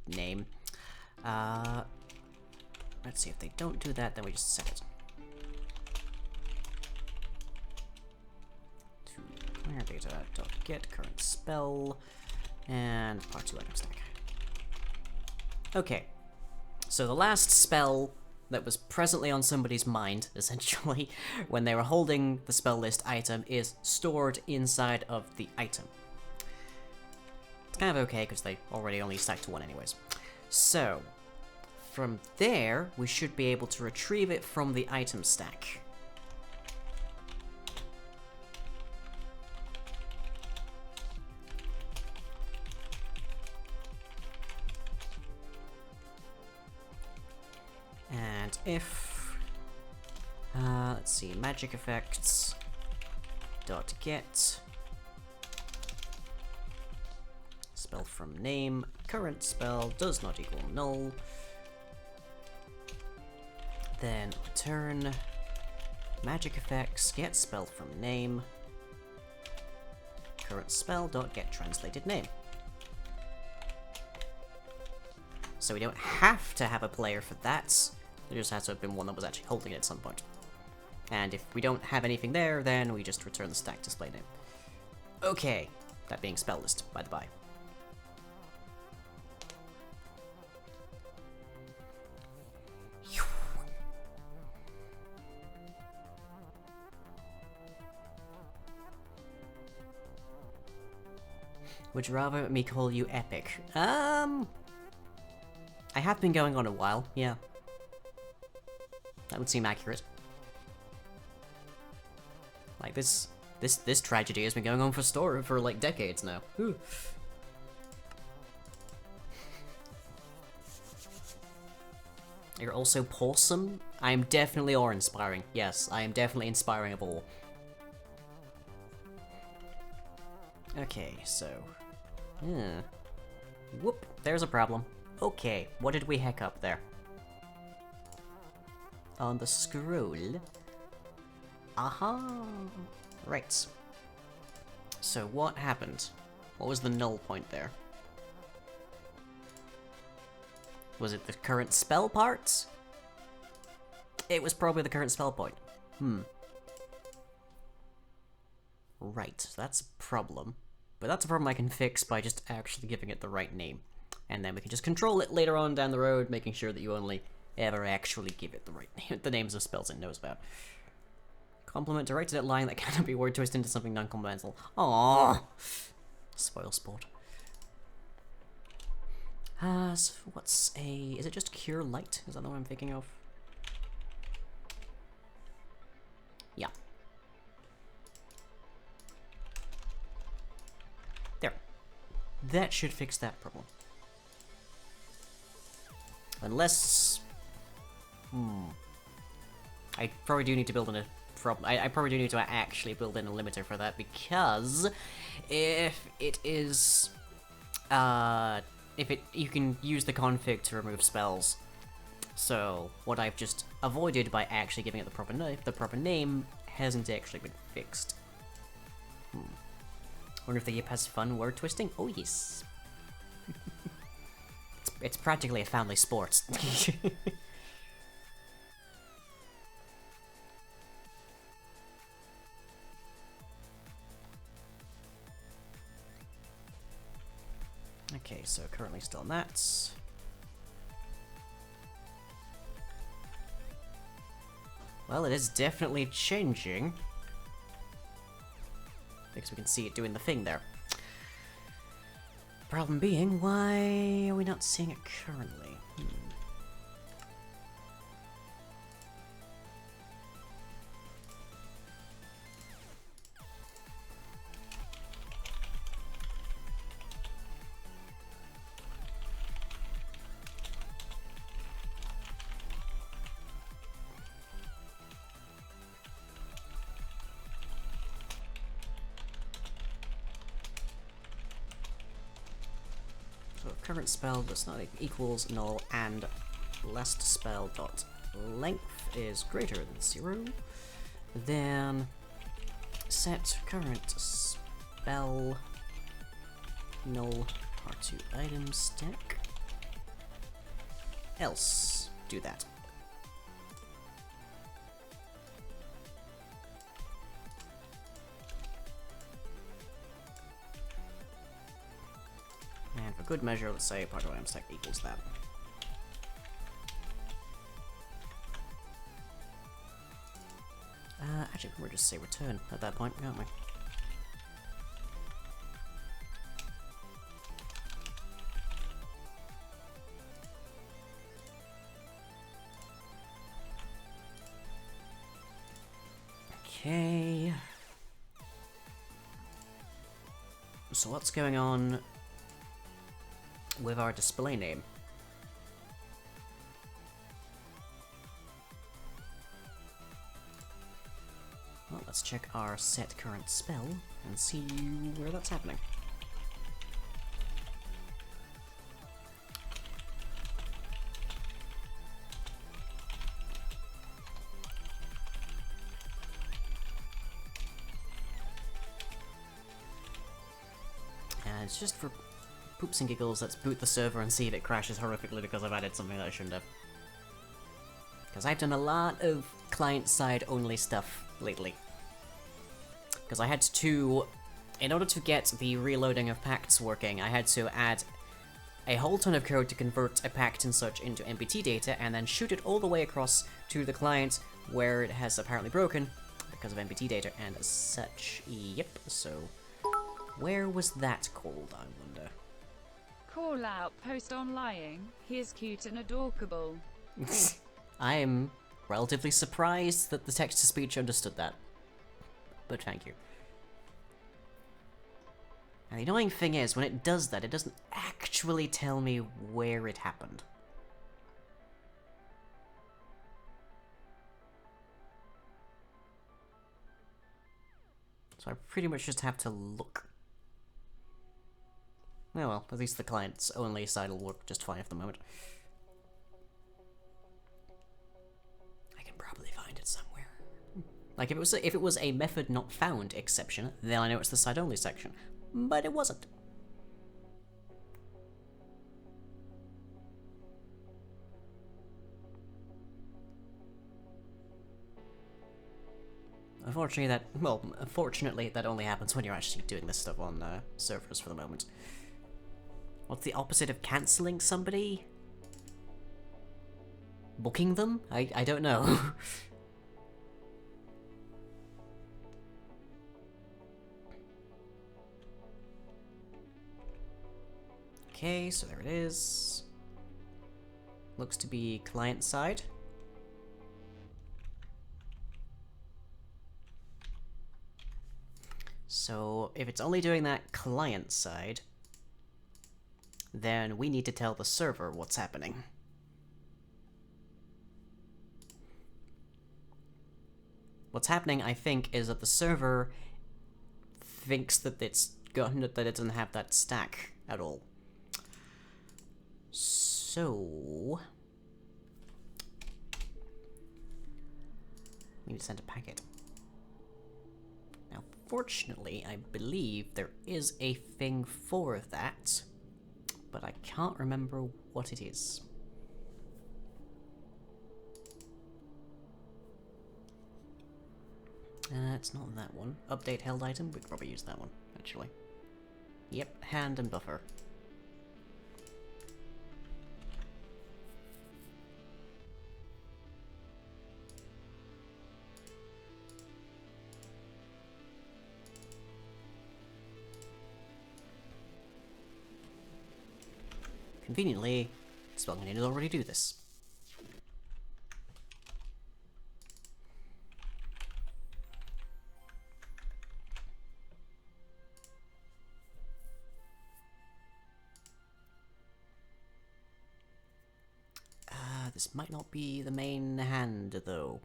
name. Let's see, if they don't do that, then we just set it to player data dot get current spell and part 2 item stack. Okay, so the last spell that was presently on somebody's mind, essentially, when they were holding the spell list item, is stored inside of the item. It's kind of okay, because they already only stack to 1 anyways. So, from there, we should be able to retrieve it from the item stack. And if, let's see, magic effects dot get spell from name current spell does not equal null, then return magic effects get spell from name current spell dot get translated name. So we don't have to have a player for that. There just has to have been one that was actually holding it at some point. And if we don't have anything there, then we just return the stack display name. Okay, that being spell list, by the by. Would you rather me call you Epic? I have been going on a while, yeah. That would seem accurate. Like this tragedy has been going on for like decades now. Ooh. You're also Pawsome? I am definitely awe-inspiring. Yes, I am definitely inspiring of all. Okay, so... Whoop, there's a problem. Okay, what did we heck up there? On the scroll. Aha! Right. So what happened? What was the null point there? Was it the current spell part? It was probably the current spell point. Right, so that's a problem. But that's a problem I can fix by just actually giving it the right name. And then we can just control it later on down the road, making sure that you only ever actually give it the right name, the names of spells it knows about. Compliment directed at line that cannot be word twisted into something non-complimental. Aww. Spoil sport. So what's a... Is it just Cure Light? Is that the one I'm thinking of? Yeah. There. That should fix that problem. Unless... I probably do need to build in a I probably do need to actually build in a limiter for that, because if it is you can use the config to remove spells. So what I've just avoided by actually giving it the proper name hasn't actually been fixed. Wonder if the Yip has fun word twisting? Oh yes. It's practically a family sport. Okay, so currently still on that. Well, it is definitely changing. Because we can see it doing the thing there. Problem being, why are we not seeing it currently? current spell does not equals null, and last spell dot length is greater than 0, then set current spell null R2 item stack, else do that. And for good measure, let's say part of item stack equals that. Actually, we'll just say return at that point, can't we? Okay. So what's going on with our display name? Well, let's check our set current spell and see where that's happening. And it's just for poops and giggles, let's boot the server and see if it crashes horrifically because I've added something that I shouldn't have. Because I've done a lot of client-side only stuff lately. Because I had to, in order to get the reloading of pacts working, I had to add a whole ton of code to convert a pact and such into MPT data, and then shoot it all the way across to the client where it has apparently broken because of MPT data and such. Yep, so where was that called, I wonder? Call out post on lying. He is cute and adorable. I am relatively surprised that the text-to-speech understood that. But thank you. And the annoying thing is, when it does that, it doesn't actually tell me where it happened. So I pretty much just have to look. Oh well, at least the client's only side will work just fine at the moment. I can probably find it somewhere. Like, if it was a method not found exception, then I know it's the side only section. But it wasn't. Unfortunately that only happens when you're actually doing this stuff on servers for the moment. What's the opposite of cancelling somebody? Booking them? I don't know. Okay, so there it is. Looks to be client side. So if it's only doing that client side, then we need to tell the server what's happening. What's happening, I think, is that the server thinks that it doesn't have that stack at all. So we need to send a packet. Now, fortunately, I believe there is a thing for that, but I can't remember what it is. It's not that one. Update held item? We could probably use that one, actually. Yep, hand and buffer. Conveniently, Spelling did already do this. This might not be the main hand, though.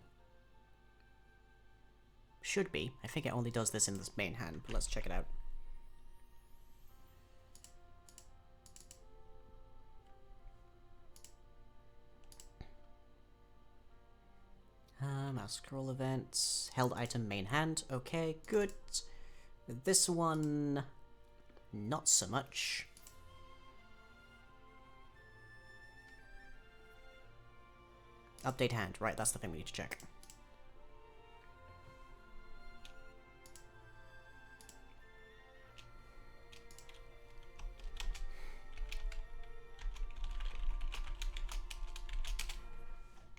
Should be. I think it only does this in this main hand, but let's check it out. Scroll events. Held item main hand. Okay, good. This one, not so much. Update hand. Right, that's the thing we need to check.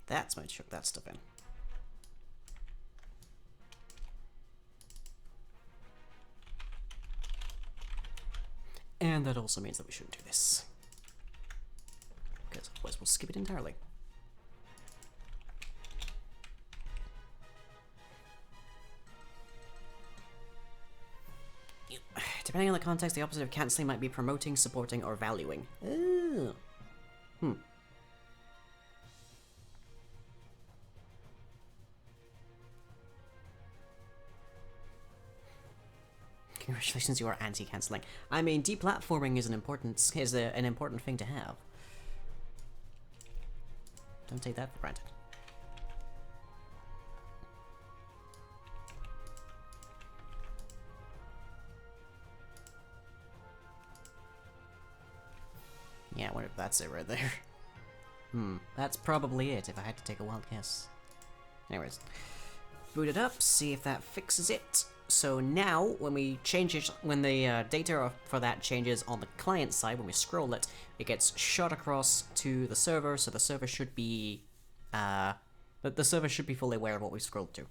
That's why I chuck that stuff in. And that also means that we shouldn't do this. Because otherwise we'll skip it entirely. Depending on the context, the opposite of cancelling might be promoting, supporting, or valuing. Ooh. Congratulations, you are anti-cancelling. I mean, deplatforming is an important thing to have. Don't take that for granted. Yeah, I wonder if that's it right there. That's probably it if I had to take a wild guess. Anyways, boot it up, see if that fixes it. So now, when we change it, when the data for that changes on the client side, when we scroll it, it gets shot across to the server, so the server should be, the server should be fully aware of what we scrolled to.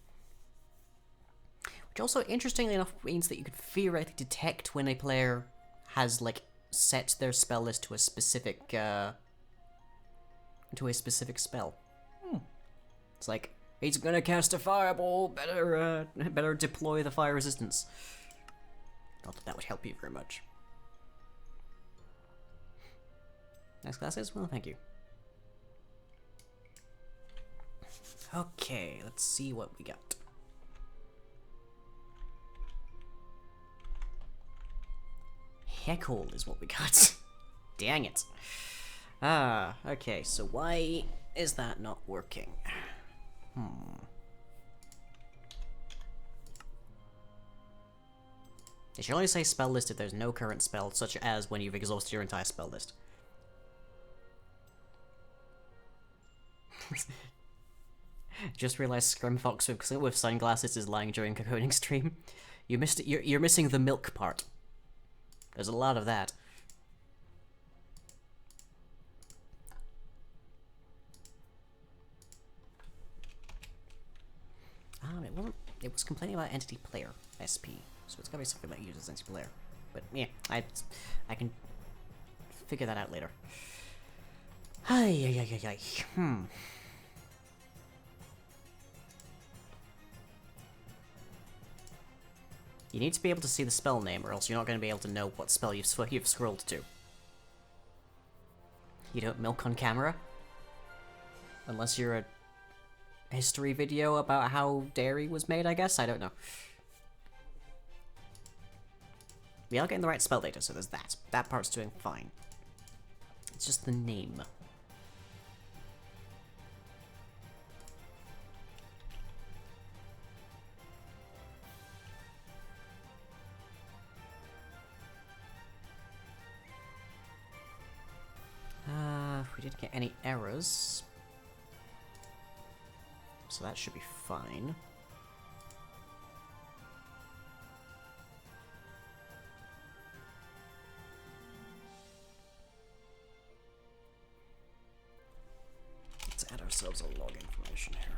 Which also, interestingly enough, means that you could theoretically detect when a player has, like, set their spell list to a specific, spell. It's like, he's gonna cast a fireball, better deploy the fire resistance. Not that that would help you very much. Next classes? Well, thank you. Okay, let's see what we got. Heckle is what we got. Dang it. Okay, so why is that not working? It should only say spell list if there's no current spell, such as when you've exhausted your entire spell list. Just realized Scrimfox with sunglasses is lying during a coding stream. You missed it. You're missing the milk part. There's a lot of that. It wasn't. It was complaining about entity player SP, so it's gotta be something that uses entity player. But yeah, I can figure that out later. You need to be able to see the spell name, or else you're not going to be able to know what spell you've scrolled to. You don't milk on camera? Unless you're a history video about how dairy was made, I guess? I don't know. We are getting the right spell data, so there's that. That part's doing fine. It's just the name. We didn't get any errors, so that should be fine. Let's add ourselves a log information here.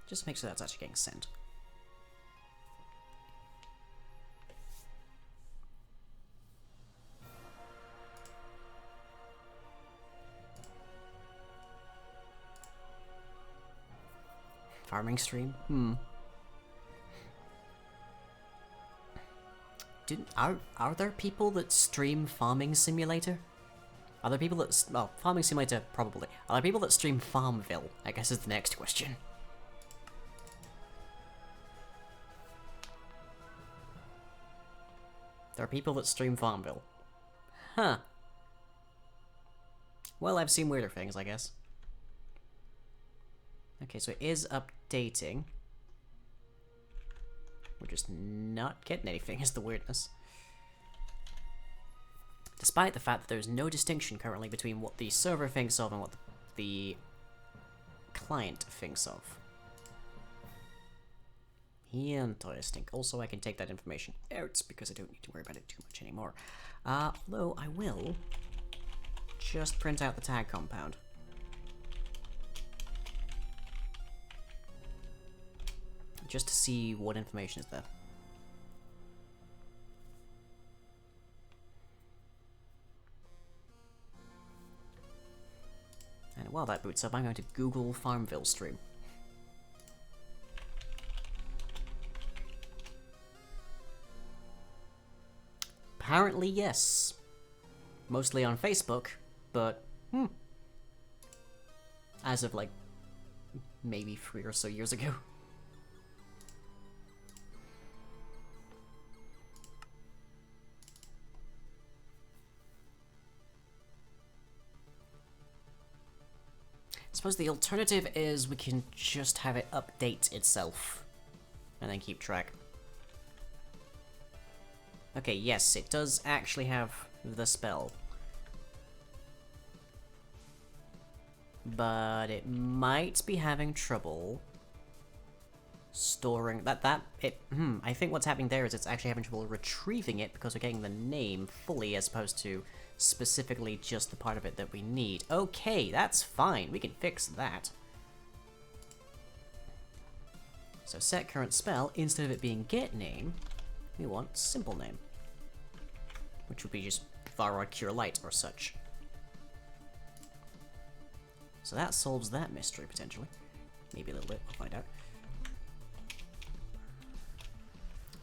Just make sure that's actually getting sent. Farming stream? Are there people that stream Farming Simulator? Are there people that... well, Farming Simulator, probably. Are there people that stream Farmville? I guess is the next question. There are people that stream Farmville. Huh. Well, I've seen weirder things, I guess. Okay, so it is updating. We're just not getting anything, is the weirdness. Despite the fact that there's no distinction currently between what the server thinks of and what the client thinks of. Interesting. Also, I can take that information out because I don't need to worry about it too much anymore. Although, I will just print out the tag compound. Just to see what information is there. And while that boots up, I'm going to Google Farmville stream. Apparently, yes. Mostly on Facebook, but, as of, like, maybe 3 or so years ago. I suppose the alternative is we can just have it update itself and then keep track. Okay, yes, it does actually have the spell. But it might be having trouble storing I think what's happening there is it's actually having trouble retrieving it because we're getting the name fully as opposed to specifically just the part of it that we need. Okay, that's fine. We can fix that. So set current spell, instead of it being get name, we want simple name. Which would be just Varroa Cure Light or such. So that solves that mystery, potentially. Maybe a little bit, we'll find out.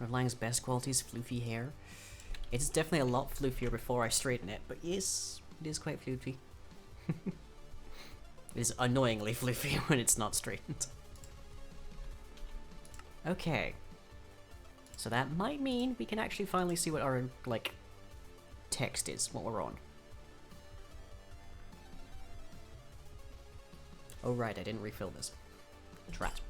Revlang's best quality is floofy hair. It's definitely a lot floofier before I straighten it, but yes, it is quite floofy. It is annoyingly floofy when it's not straightened. Okay. So that might mean we can actually finally see what our, like, text is, what we're on. Oh right, I didn't refill this. Drat.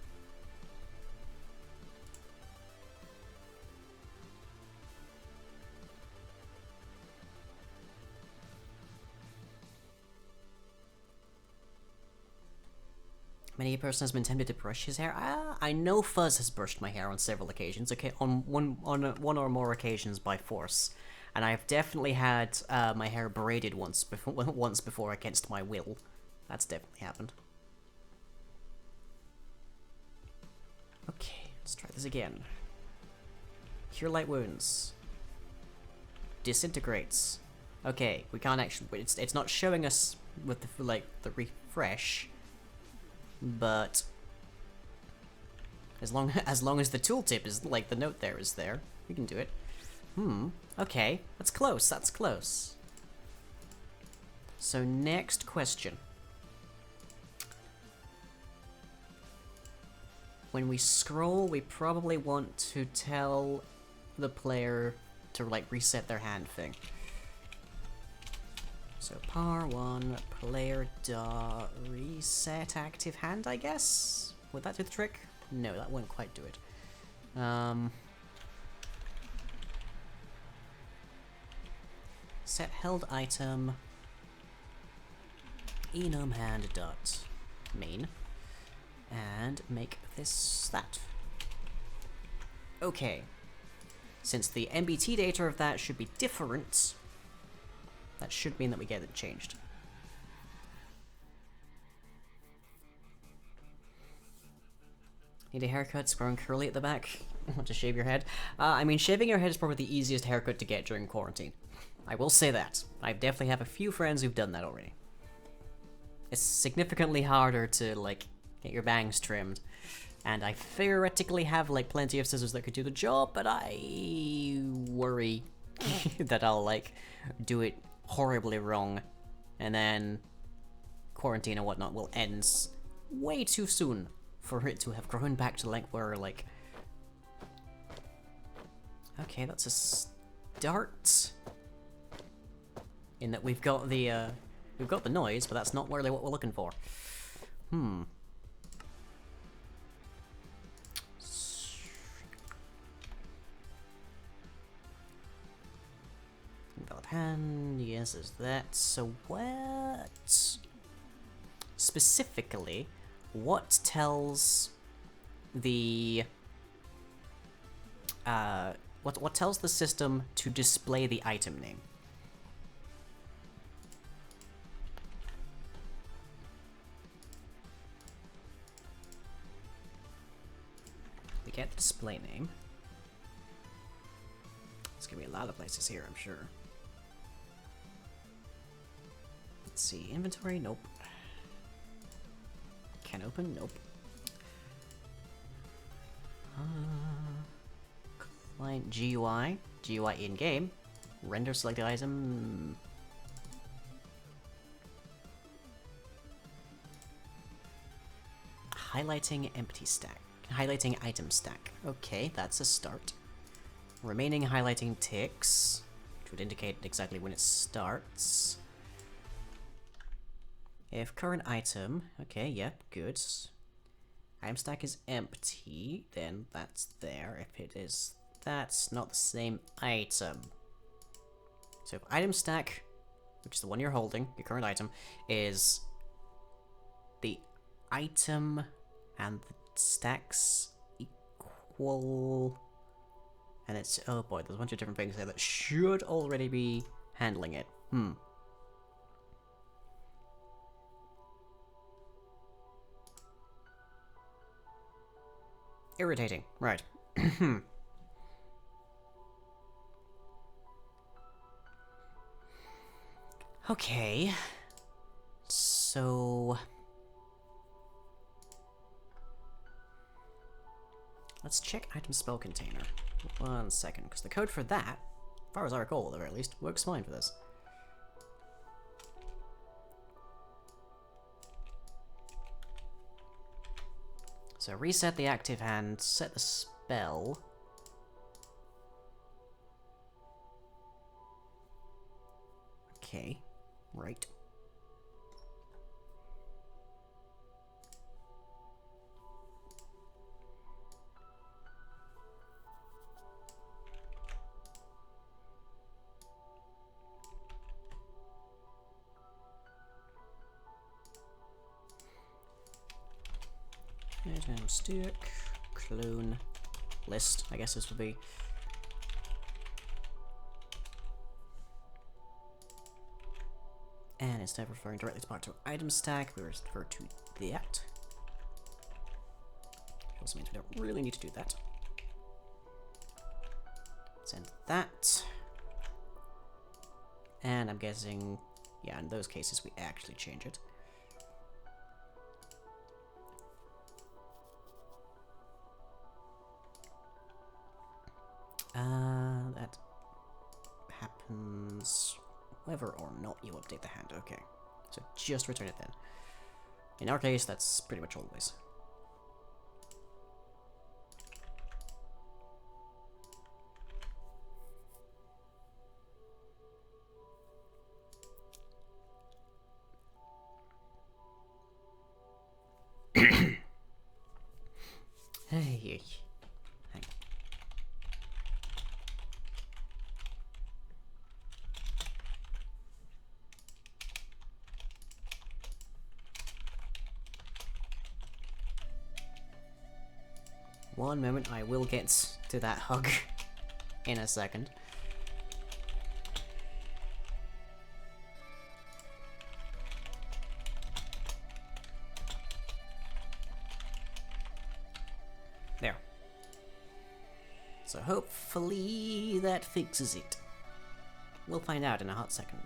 Many a person has been tempted to brush his hair. I know Fuzz has brushed my hair on several occasions. Okay, on one or more occasions by force, and I've definitely had my hair braided once before against my will. That's definitely happened. Okay, let's try this again. Cure light wounds. Disintegrates. Okay, we can't actually. It's not showing us with the refresh. But as long as the tooltip is like the note there is there, we can do it. Okay, that's close. That's close. So next question. When we scroll, we probably want to tell the player to like reset their hand thing. So par 1 player reset active hand, I guess? Would that do the trick? No, that wouldn't quite do it. Set held item enum hand dot main and make this that. Okay. Since the MBT data of that should be different, that should mean that we get it changed. Need a haircut? It's growing curly at the back. Want to shave your head? I mean, shaving your head is probably the easiest haircut to get during quarantine. I will say that. I definitely have a few friends who've done that already. It's significantly harder to, like, get your bangs trimmed. And I theoretically have, like, plenty of scissors that could do the job, but I worry that I'll, like, do it horribly wrong, and then quarantine and whatnot will end way too soon for it to have grown back to length where, like... Okay, that's start in that we've got the noise, but that's not really what we're looking for. Invalid hand, yes, is that. So what specifically, what tells the what tells the system to display the item name? We get the display name. It's gonna be a lot of places here, I'm sure. Let's see, inventory, nope. Can open, nope. Client GUI, GUI in-game, render selected item. Highlighting empty stack. Highlighting item stack. Okay, that's a start. Remaining highlighting ticks, which would indicate exactly when it starts. If current item, okay, yeah, good. Item stack is empty, then that's there. If it is, that's not the same item. So if item stack, which is the one you're holding, your current item, is the item and the stacks equal, and it's, oh boy, there's a bunch of different things there that should already be handling it. Irritating, right. Okay, so let's check item spell container. 1 second, because the code for that, as far as I recall at the very least, works fine for this. So reset the active hand, set the spell. Okay, right. Item stick, clone, list, I guess this would be. And instead of referring directly to part to item stack, we refer to that. Which also means we don't really need to do that. Send that. And I'm guessing, yeah, in those cases we actually change it. That happens whether or not you update the hand. Okay, so just return it then. In our case, that's pretty much always. Hey. Hang on. One moment, I will get to that hug in a second. There. So hopefully that fixes it. We'll find out in a hot second.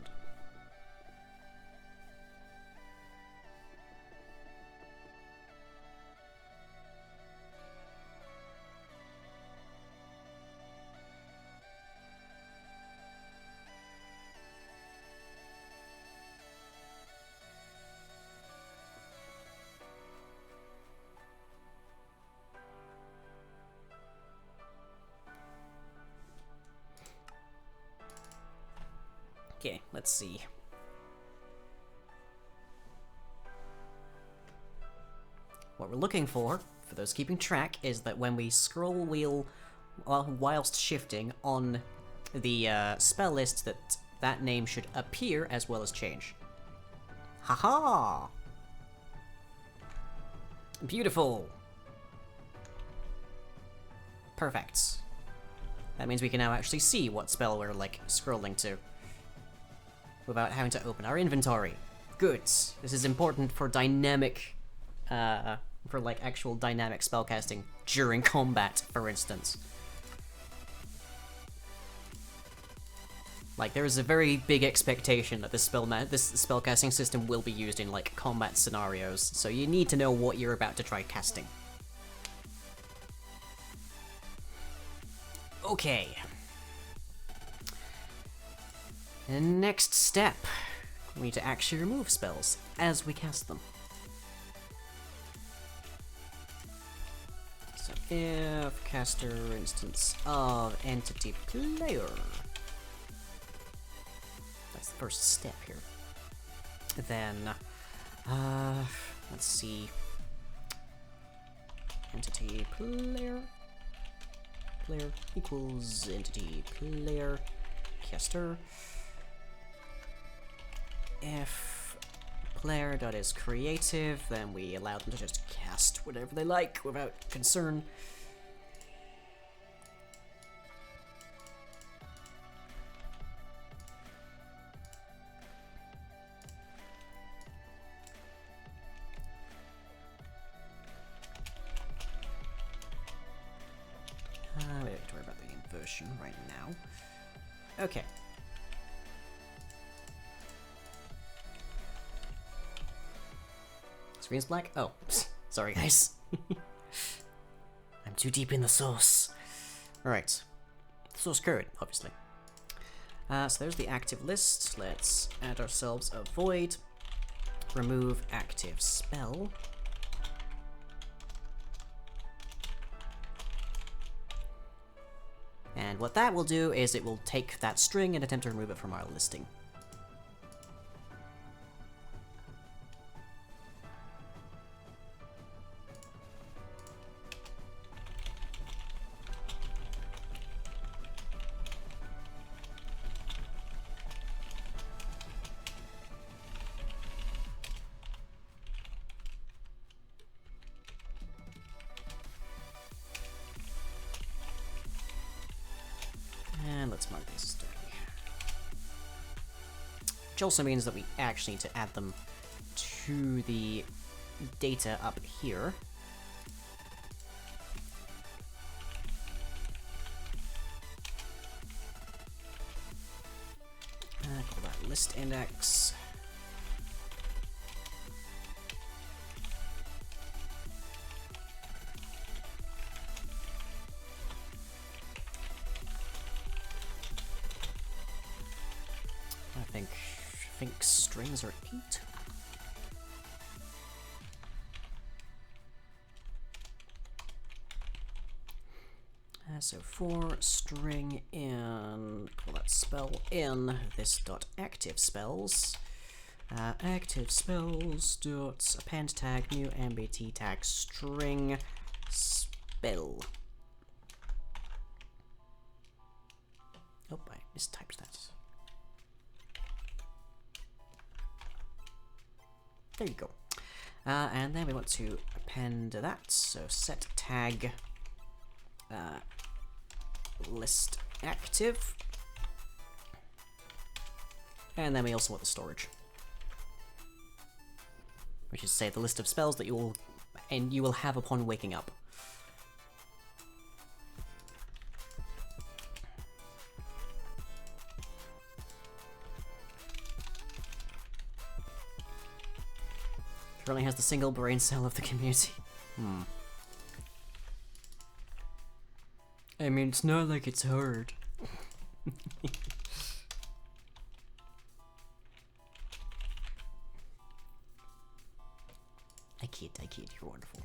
Okay, let's see. What we're looking for those keeping track, is that when we scroll wheel whilst shifting on the spell list, that name should appear as well as change. Haha! Beautiful! Perfect. That means we can now actually see what spell we're, like, scrolling to, without having to open our inventory. Good. This is important for dynamic, for, like, actual dynamic spellcasting during combat, for instance. Like, there is a very big expectation that this spellcasting system will be used in, like, combat scenarios, so you need to know what you're about to try casting. Okay. And next step, we need to actually remove spells as we cast them. So if caster instance of entity player. That's the first step here. Then, let's see. Entity player. Player equals entity player caster. If player.is creative, then we allow them to just cast whatever they like without concern. We don't have to worry about the inversion right now. Okay. Screen's black? Oh, sorry guys. I'm too deep in the sauce. Alright. Source code, obviously. So there's the active list. Let's add ourselves a void. Remove active spell. And what that will do is it will take that string and attempt to remove it from our listing. And let's mark these as dirty. Which also means that we actually need to add them to the data up here. Call that list index. I think strings are 8. So for string in, call that spell in this dot active spells. Active spells dot append tag new mbt tag string spell. Oh, I mistyped that. There you go. And then we want to append that, so set tag list active. And then we also want the storage, which is, say, the list of spells that you will have upon waking up. Currently has the single brain cell of the community. I mean, it's not like it's hard. I kid, you're wonderful.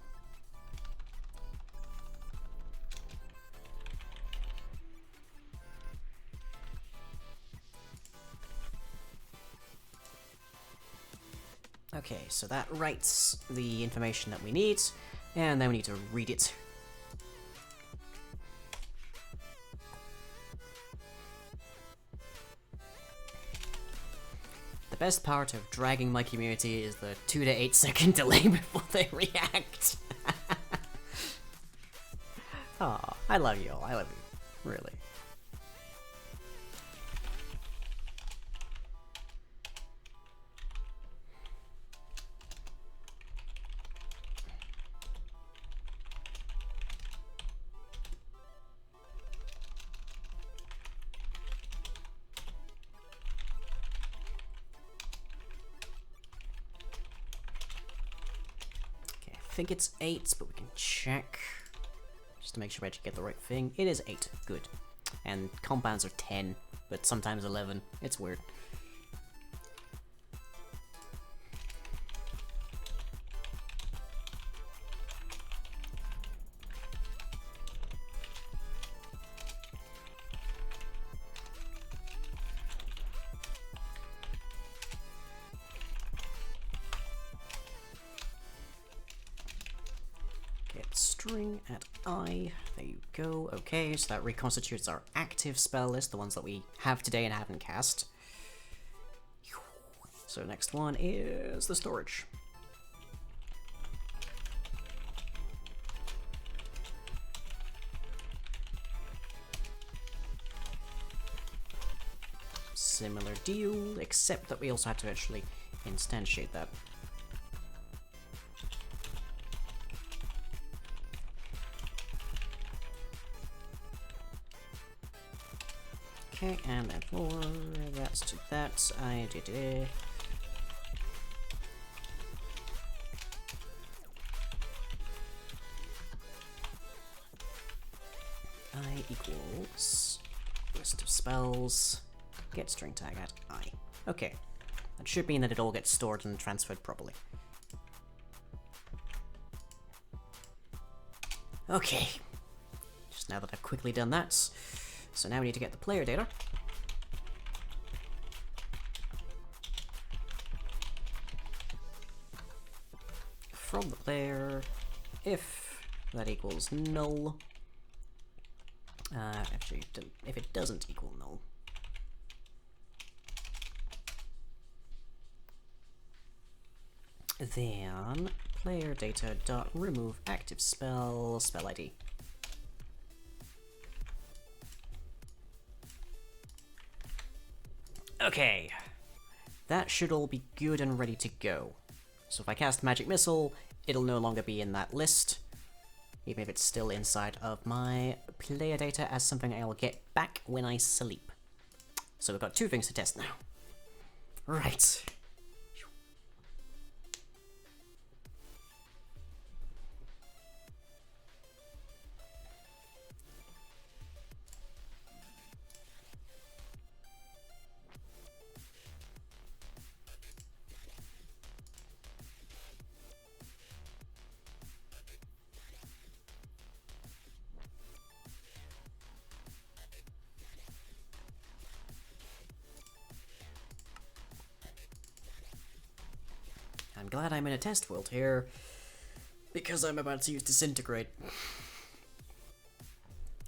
Okay, so that writes the information that we need, and then we need to read it. The best part of dragging my community is the 2 to 8 second delay before they react. Aw, I love you all, I love you. Really. I think it's 8, but we can check. Just to make sure I actually get the right thing. It is 8. Good. And compounds are 10, but sometimes 11. It's weird. String at I. There you go. Okay, so that reconstitutes our active spell list, the ones that we have today and haven't cast. So next one is the storage. Similar deal, except that we also have to actually instantiate that. Okay, and then for that's to that, I did it. I equals list of spells, get string tag at I. Okay, that should mean that it all gets stored and transferred properly. Okay, just now that I've quickly done that. So now we need to get the player data. From the player, if that equals null. Actually, if it doesn't equal null. Then player data dot remove active spell ID. Okay, that should all be good and ready to go. So if I cast Magic Missile, it'll no longer be in that list, even if it's still inside of my player data as something I'll get back when I sleep. So we've got 2 things to test now. Right. I'm glad I'm in a test world here, because I'm about to use Disintegrate.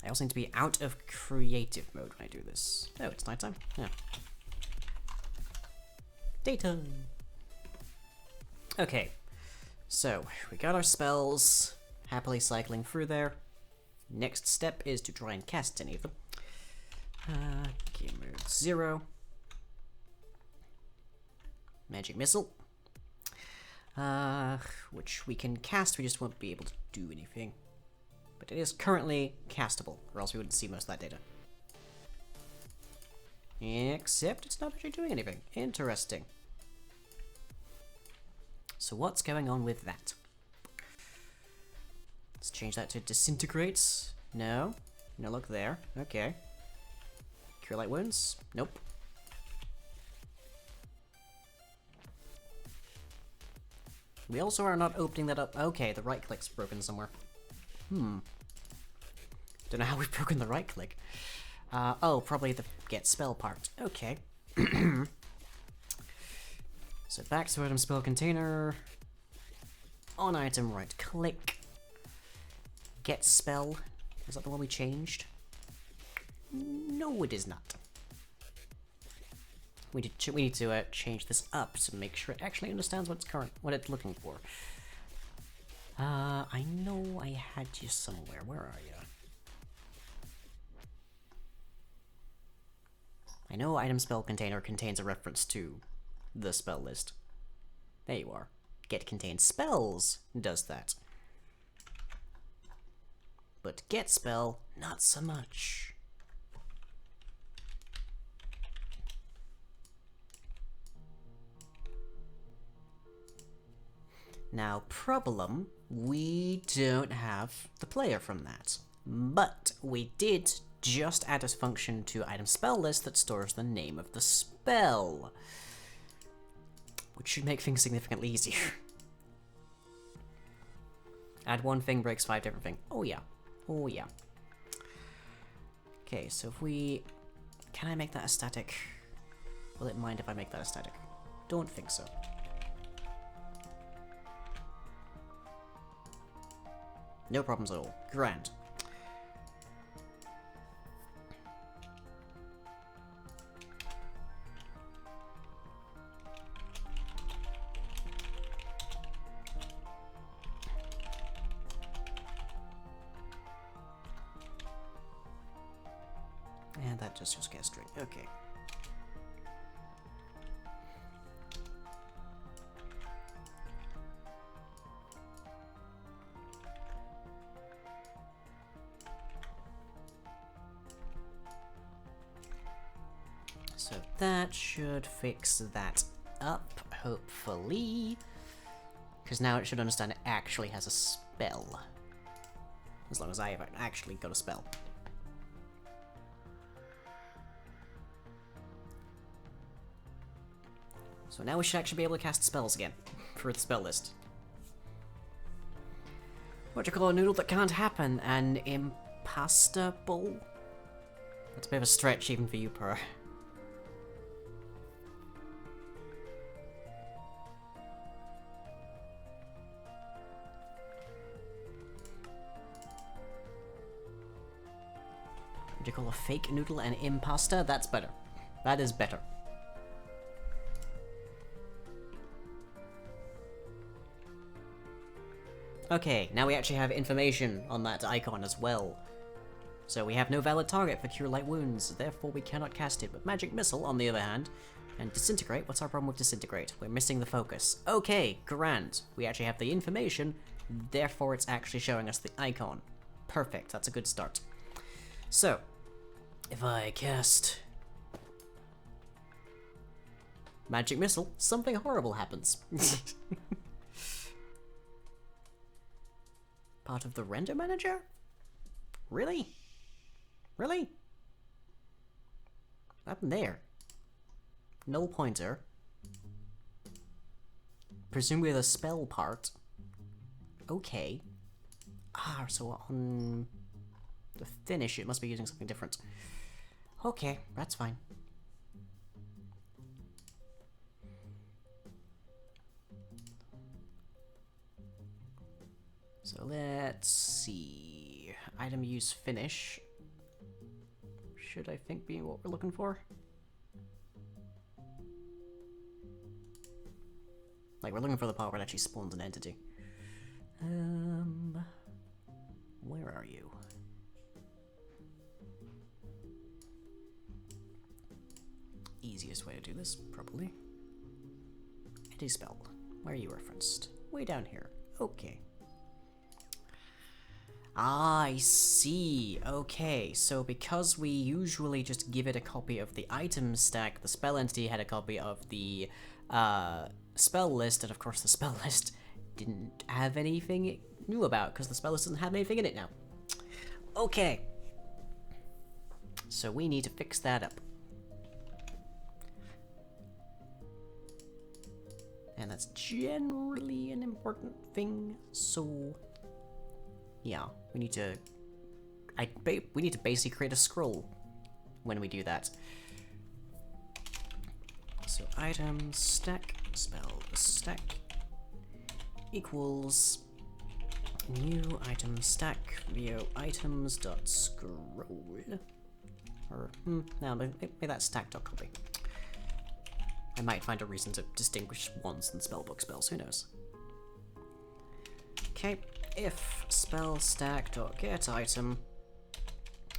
I also need to be out of creative mode when I do this. Oh, it's nighttime? Yeah. Daytime! Okay, so we got our spells, happily cycling through there. Next step is to try and cast any of them. Game mode 0. Magic Missile. Which we can cast, we just won't be able to do anything. But it is currently castable, or else we wouldn't see most of that data. Except it's not actually doing anything. Interesting. So what's going on with that? Let's change that to Disintegrates. No. No luck there. Okay. Cure Light Wounds? Nope. We also are not opening that up. Okay, the right click's broken somewhere. Don't know how we've broken the right click. Oh, probably the get spell part. Okay. So back to item spell container. On item, right click. Get spell. Is that the one we changed? No, it is not. We need to change this up to make sure it actually understands what it's looking for. I know I had you somewhere. Where are you? I know item spell container contains a reference to the spell list. There you are. Get contains spells does that. But get spell, not so much. Now, problem, we don't have the player from that. But we did just add a function to item spell list that stores the name of the spell, which should make things significantly easier. Add one thing, breaks 5 different things. Oh yeah. Oh yeah. Okay, so if we... Can I make that a static? Will it mind if I make that a static? Don't think so. No problems at all. Grand. And that just gets straight. Okay. So that should fix that up, hopefully. Because now it should understand it actually has a spell. As long as I have actually got a spell. So now we should actually be able to cast spells again for the spell list. What do you call a noodle that can't happen? An impasta bowl? That's a bit of a stretch even for you, Per. Would you call a fake noodle an impasta? That's better. That is better. Okay, now we actually have information on that icon as well. So we have no valid target for Cure Light Wounds, therefore we cannot cast it. But Magic Missile, on the other hand, and Disintegrate, what's our problem with Disintegrate? We're missing the focus. Okay, grand. We actually have the information, therefore it's actually showing us the icon. Perfect, that's a good start. So, if I cast Magic Missile, something horrible happens. Part of the render manager? Really? Really? What happened there? Null pointer. Presumably the spell part. Okay. Ah, so on the finish it must be using something different. Okay, that's fine. So let's see. Item use finish. Should I think be what we're looking for? Like, we're looking for the part where it actually spawns an entity. Where are you? Easiest way to do this, probably. It is spelled. Where are you referenced? Way down here. Okay. I see. Okay, so because we usually just give it a copy of the item stack, the spell entity had a copy of the spell list, and of course the spell list didn't have anything it knew about, because the spell list doesn't have anything in it now. Okay. So we need to fix that up. And that's generally an important thing, so... yeah, we need to... we need to basically create a scroll when we do that. So item stack spell stack equals new item stack via items dot scroll. Or no, maybe that's stack.copy. I might find a reason to distinguish wands and spellbook spells, who knows. Okay, if spell stack dot get item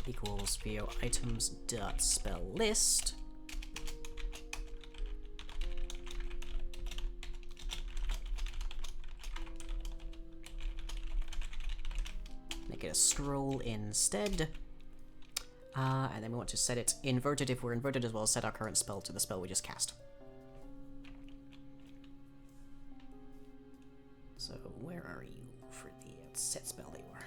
equals via items dot spell list. Make it a scroll instead. And then we want to set it inverted if we're inverted, as well as set our current spell to the spell we just cast. So where are you for the set spell they were?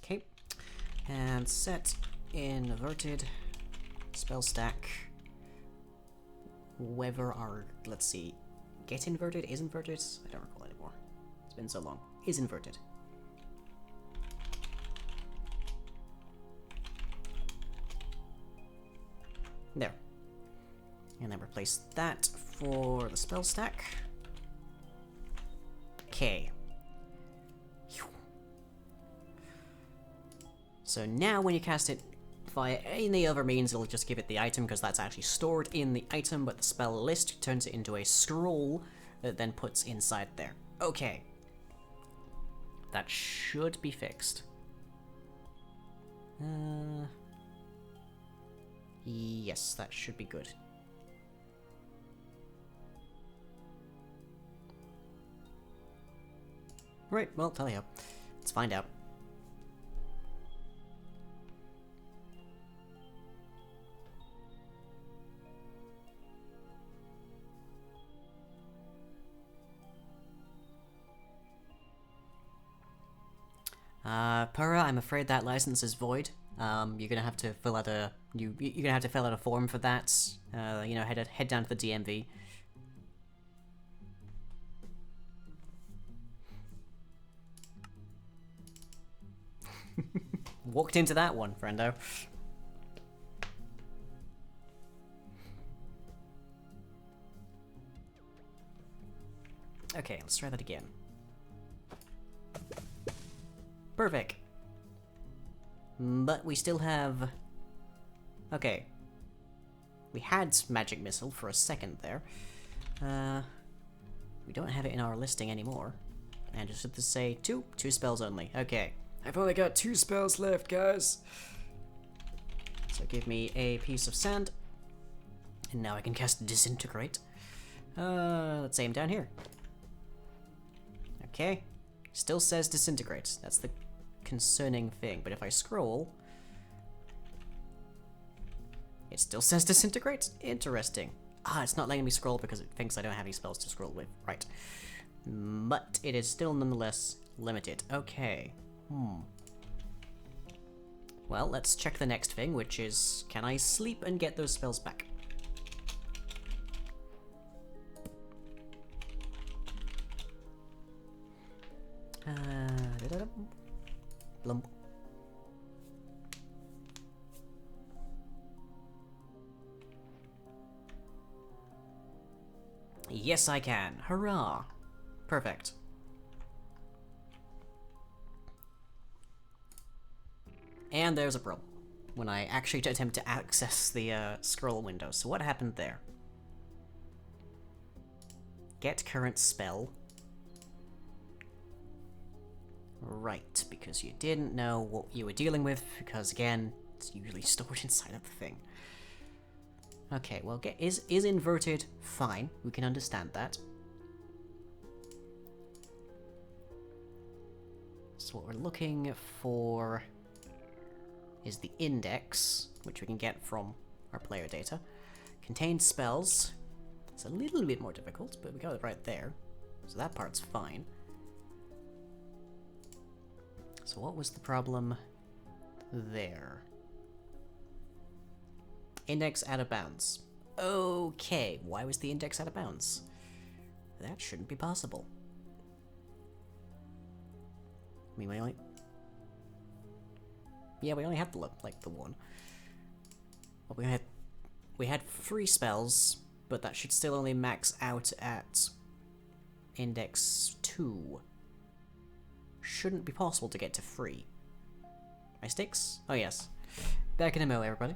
Okay, and set inverted spell stack. Whether our, let's see, get inverted is inverted? I don't recall anymore. It's been so long. Is inverted. There. And then replace that for the spell stack. Okay. So now when you cast it via any other means, it'll just give it the item because that's actually stored in the item, but the spell list turns it into a scroll that then puts inside there. Okay. That should be fixed. Yes, that should be good. Right, well, tell you. Let's find out. Pura, I'm afraid that license is void. You're gonna have to fill out a you're gonna have to fill out a form for that. You know, head down to the DMV. Walked into that one, friendo. Okay, let's try that again. Perfect. But we still have... Okay. We had Magic Missile for a second there. We don't have it in our listing anymore. And just have to say two spells only. Okay. I've only got 2 spells left, guys. So give me a piece of sand. And now I can cast Disintegrate. Let's aim down here. Okay. Still says Disintegrate. That's the concerning thing. But if I scroll... It still says Disintegrate? Interesting. Ah, it's not letting me scroll because it thinks I don't have any spells to scroll with. Right. But it is still nonetheless limited. Okay. Well, let's check the next thing, which is, can I sleep and get those spells back? Blump. Yes, I can. Hurrah! Perfect. And there's a problem when I actually attempt to access the scroll window. So what happened there? Get current spell. Right, because you didn't know what you were dealing with, because again, it's usually stored inside of the thing. Okay, well, is inverted fine. We can understand that. So what we're looking for is the index, which we can get from our player data. Contains spells. It's a little bit more difficult, but we got it right there. So that part's fine. So what was the problem there? Index out of bounds. Okay, why was the index out of bounds? That shouldn't be possible. I mean, Yeah, we only had the one. Well, we had 3 spells, but that should still only max out at index 2. Shouldn't be possible to get to 3. My sticks? Oh yes. Back in a mo, everybody.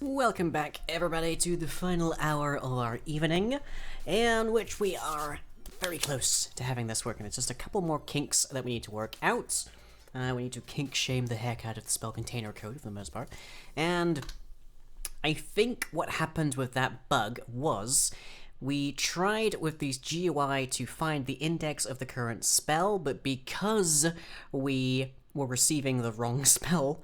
Welcome back, everybody, to the final hour of our evening, in which we are very close to having this working. It's just a couple more kinks that we need to work out. We need to kink shame the heck out of the spell container code for the most part. And I think what happened with that bug was we tried with these GUI to find the index of the current spell, but because we were receiving the wrong spell,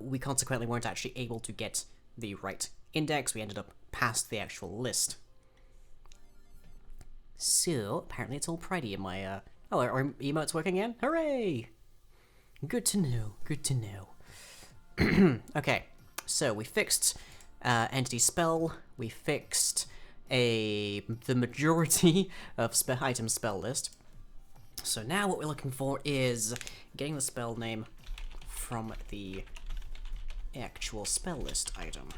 we consequently weren't actually able to get the right index. We ended up past the actual list. So, apparently it's all pridey in my, oh, our emote's working again? Hooray! Good to know, good to know. Okay, so we fixed entity spell, we fixed the majority of item spell list. So now what we're looking for is getting the spell name from the actual spell list item.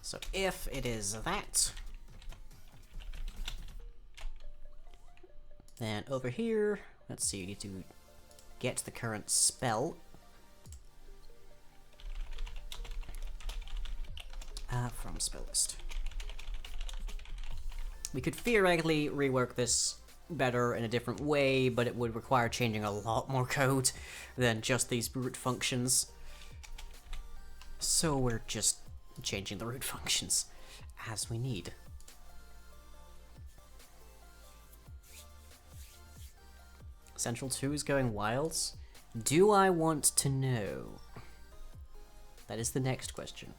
So if it is that, then over here, let's see, you need to get the current spell from spell list. We could theoretically rework this better in a different way, but it would require changing a lot more code than just these root functions. So we're just changing the root functions as we need. Central 2 is going wild? Do I want to know? That is the next question.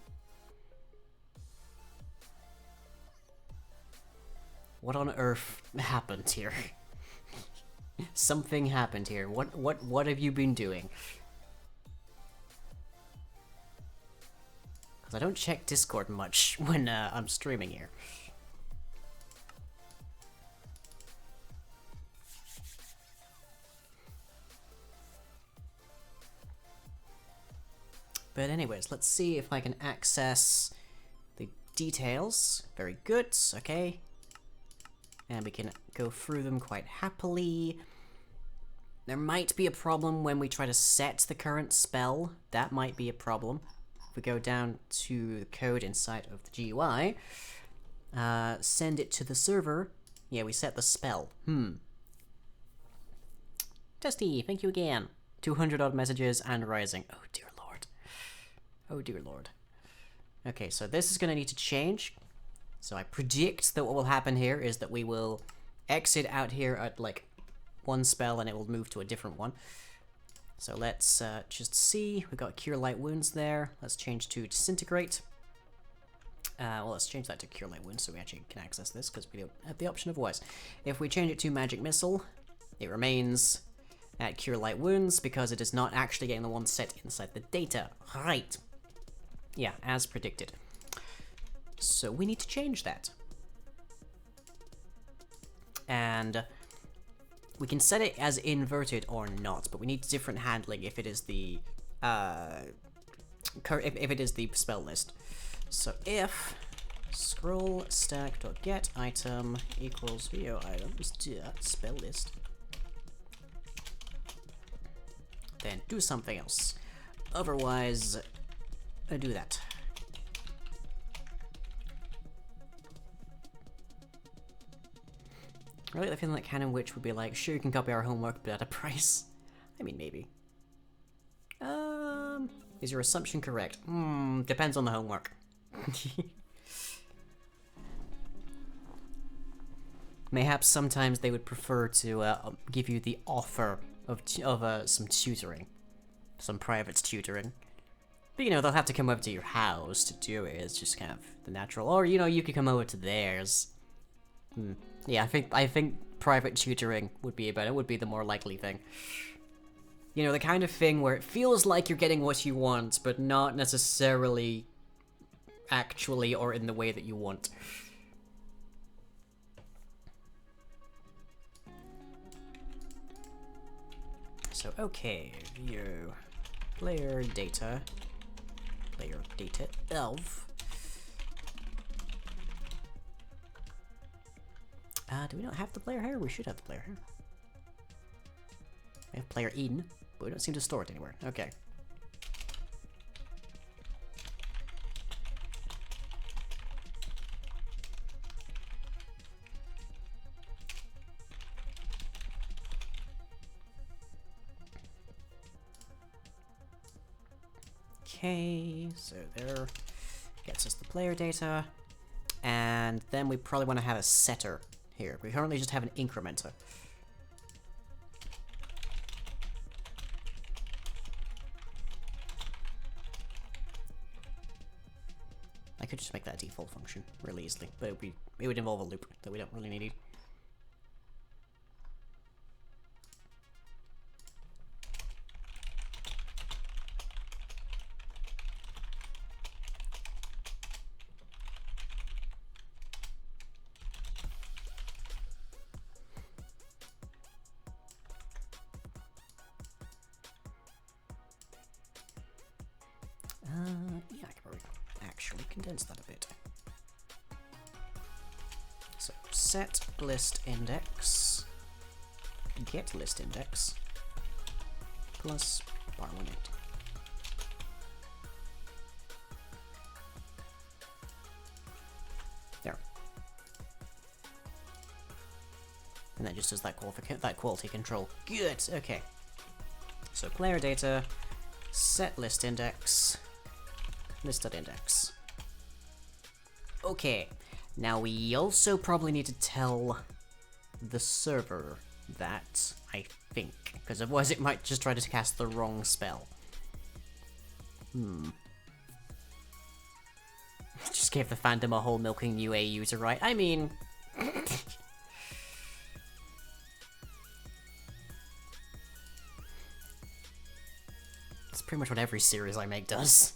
What on earth happened here? Something happened here. What have you been doing? Because I don't check Discord much when I'm streaming here. But anyways, let's see if I can access the details. Very good, okay. And we can go through them quite happily. There might be a problem when we try to set the current spell. That might be a problem. If we go down to the code inside of the GUI, send it to the server. Yeah, we set the spell. Testy, thank you again. 200 odd messages and rising. Oh dear lord. Oh dear lord. Okay, so this is gonna need to change. So I predict that what will happen here is that we will exit out here at like one spell and it will move to a different one. So let's just see. We've got Cure Light Wounds there. Let's change to Disintegrate. Well, let's change that to Cure Light Wounds so we actually can access this because we don't have the option otherwise. If we change it to Magic Missile, it remains at Cure Light Wounds because it is not actually getting the one set inside the data. Right. Yeah, as predicted. So we need to change that. And we can set it as inverted or not, but we need different handling if it is the if it is the spell list. So if scroll stack.get item equals VO items spell list, then do something else. Otherwise, do that. I like the feeling that Canon Witch would be like, sure, you can copy our homework, but at a price. I mean, maybe. Is your assumption correct? Depends on the homework. Mayhaps sometimes they would prefer to give you the offer of some tutoring. Some private tutoring. But, you know, they'll have to come over to your house to do it. It's just kind of the natural. Or, you know, you could come over to theirs. Yeah, I think private tutoring would be the more likely thing. You know, the kind of thing where it feels like you're getting what you want, but not necessarily actually or in the way that you want. So, okay, view player data of do we not have the player here? We should have the player here. We have player in, but we don't seem to store it anywhere. Okay. Okay, so there gets us the player data. And then we probably want to have a setter here. We currently just have an incrementer. I could just make that a default function really easily, but it would involve a loop that we don't really need. Yeah, I can probably actually condense that a bit. So set list index get list index plus bar1 empty. There. And that just does that quality control. Good. Okay. So player data set list index list.index. Okay, now we also probably need to tell the server that, I think, because otherwise it might just try to cast the wrong spell. Just gave the fandom a whole milking new AU to write. I mean... That's pretty much what every series I make does.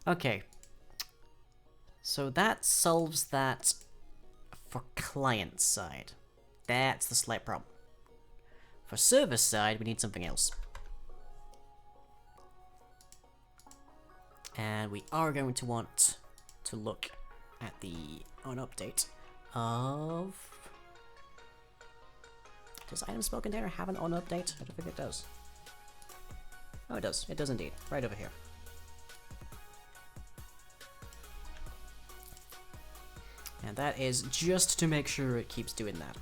Okay. So that solves that for client side. That's the slight problem. For server side, we need something else. And we are going to want to look at the on-update of... Does item spell container have an on-update? I don't think it does. Oh, it does. It does indeed. Right over here. And that is just to make sure it keeps doing that.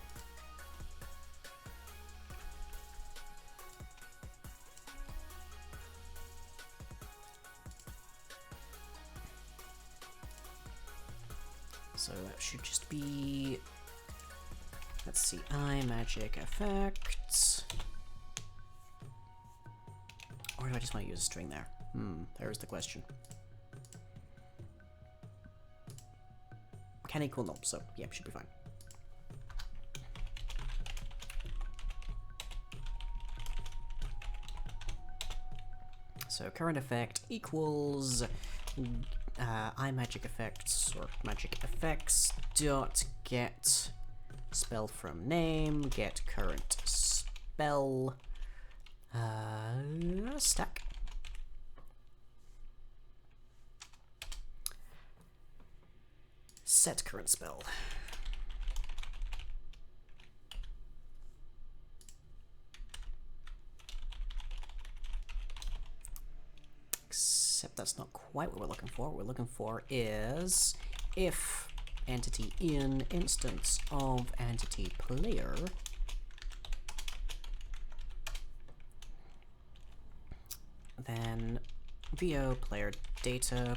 So that should just be... Let's see, magic effects. Or do I just want to use a string there? There's the question. Mechanical knob, so yeah, should be fine. So current effect equals magic effects or magic effects dot get spell from name, get current spell stack. Set current spell. Except that's not quite what we're looking for. What we're looking for is if entity in instance of entity player then VO player data.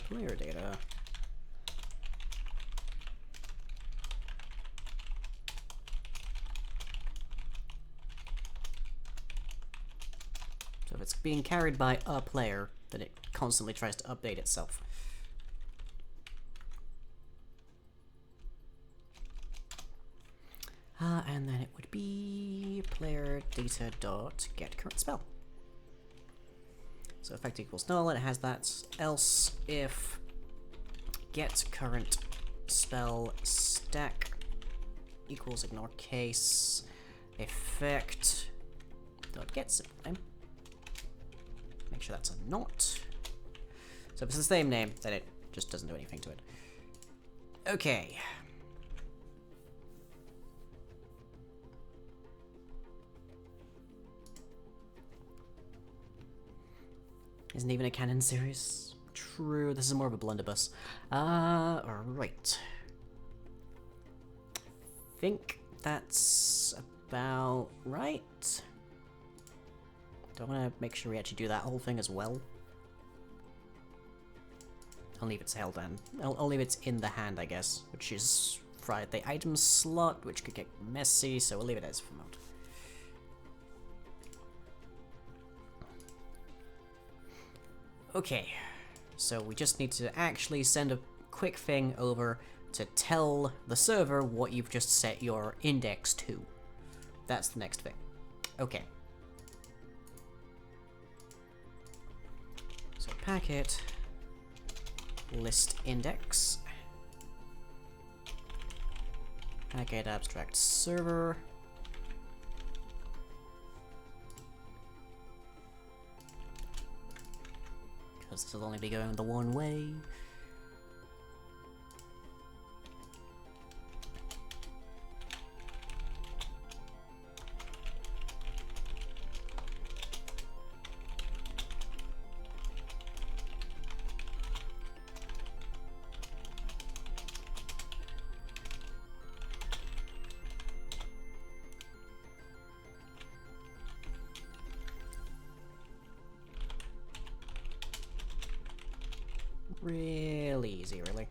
So if it's being carried by a player, then it constantly tries to update itself. And then it would be player data dot get current spell. So effect equals null, and it has that. Else if get current spell stack equals ignore case effect dot get simple name. Make sure that's a not. So if it's the same name, then it just doesn't do anything to it. Okay. Isn't even a canon series. True, this is more of a blunderbuss. Right. Think that's about right. Do I want to make sure we actually do that whole thing as well? I'll leave it's held and I'll leave it in the hand, I guess, which is right the item slot, which could get messy, so we'll leave it as for mode. Okay, so we just need to actually send a quick thing over to tell the server what you've just set your index to. That's the next thing. Okay. So packet list index packet abstract server because this will only be going the one way. Really easy, really.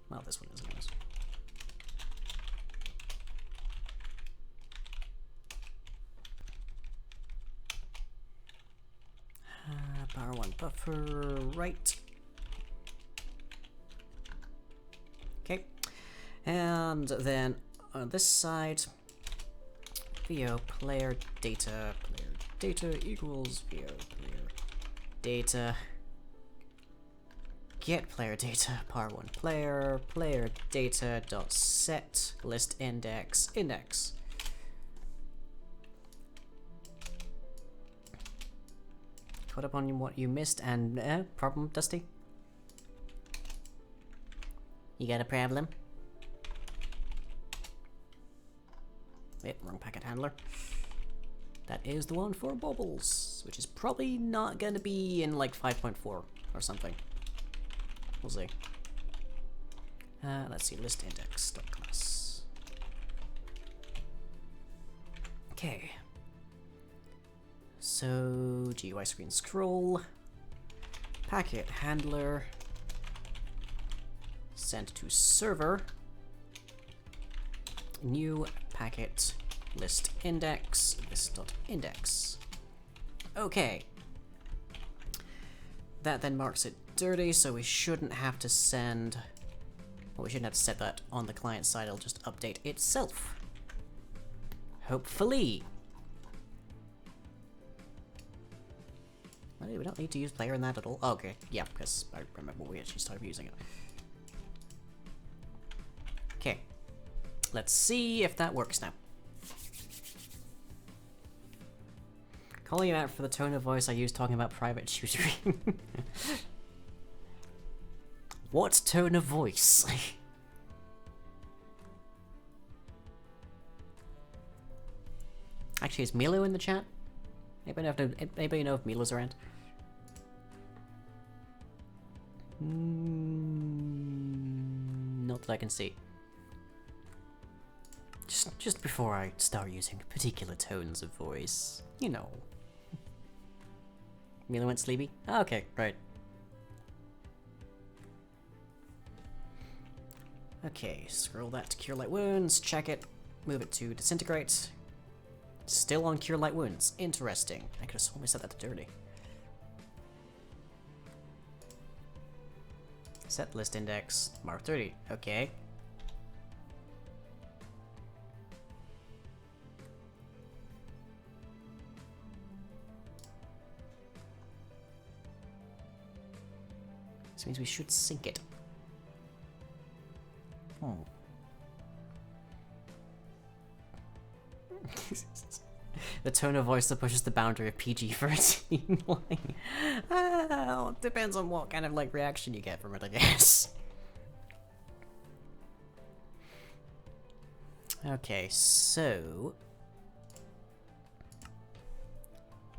Well, this one isn't. Power 1 buffer, right. Okay. And then on this side, VO player data equals VO player data get player data par 1 player data dot set list index. Caught up on what you missed and problem, Dusty? You got a problem? Wait, wrong packet handler. That is the one for bubbles, which is probably not gonna be in like 5.4 or something. We'll see. Let's see, list index dot class. Okay. So GUI screen scroll, packet handler, send to server, new packet list index, list.index. Okay. That then marks it dirty, so we shouldn't have to send, well, we shouldn't have to set that on the client side, it'll just update itself. Hopefully. We don't need to use player in that at all. Oh, okay, yeah, because I remember we actually started using it. Okay. Let's see if that works now. Calling you out for the tone of voice I used talking about private tutoring. What tone of voice? Actually, is Milo in the chat? Anybody know if Milo's around? Not that I can see. Just before I start using particular tones of voice, you know. Milo went sleepy? Oh, okay, right. Okay, scroll that to Cure Light Wounds, check it, move it to Disintegrate. Still on Cure Light Wounds, interesting. I could have sworn we set that to Dirty. Set list index, mark 30, okay. This means we should sync it. Oh. The tone of voice that pushes the boundary of PG-13. Well, it depends on what kind of like reaction you get from it, I guess. Okay, so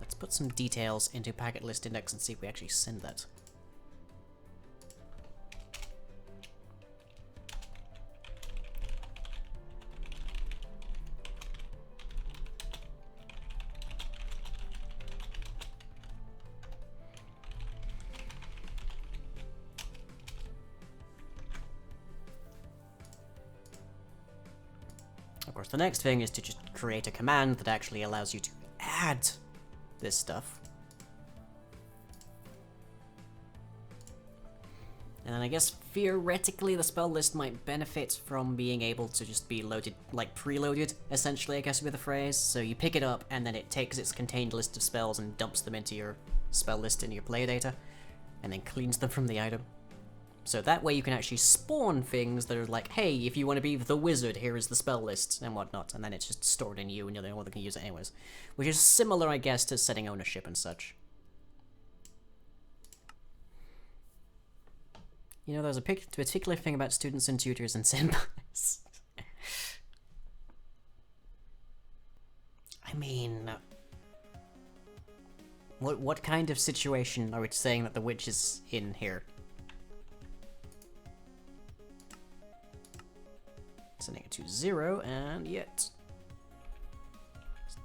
let's put some details into packet list index and see if we actually send that. Of course, the next thing is to just create a command that actually allows you to add this stuff. And then I guess theoretically the spell list might benefit from being able to just be loaded, like preloaded, essentially, I guess would be the phrase. So you pick it up and then it takes its contained list of spells and dumps them into your spell list in your player data, and then cleans them from the item. So that way you can actually spawn things that are like, hey, if you want to be the wizard, here is the spell list and whatnot, and then it's just stored in you and you're the only one that can use it anyways. Which is similar, I guess, to setting ownership and such. You know, there's a particular thing about students and tutors and senpais. I mean... What kind of situation are we saying that the witch is in here? Sending it to 0, and yet...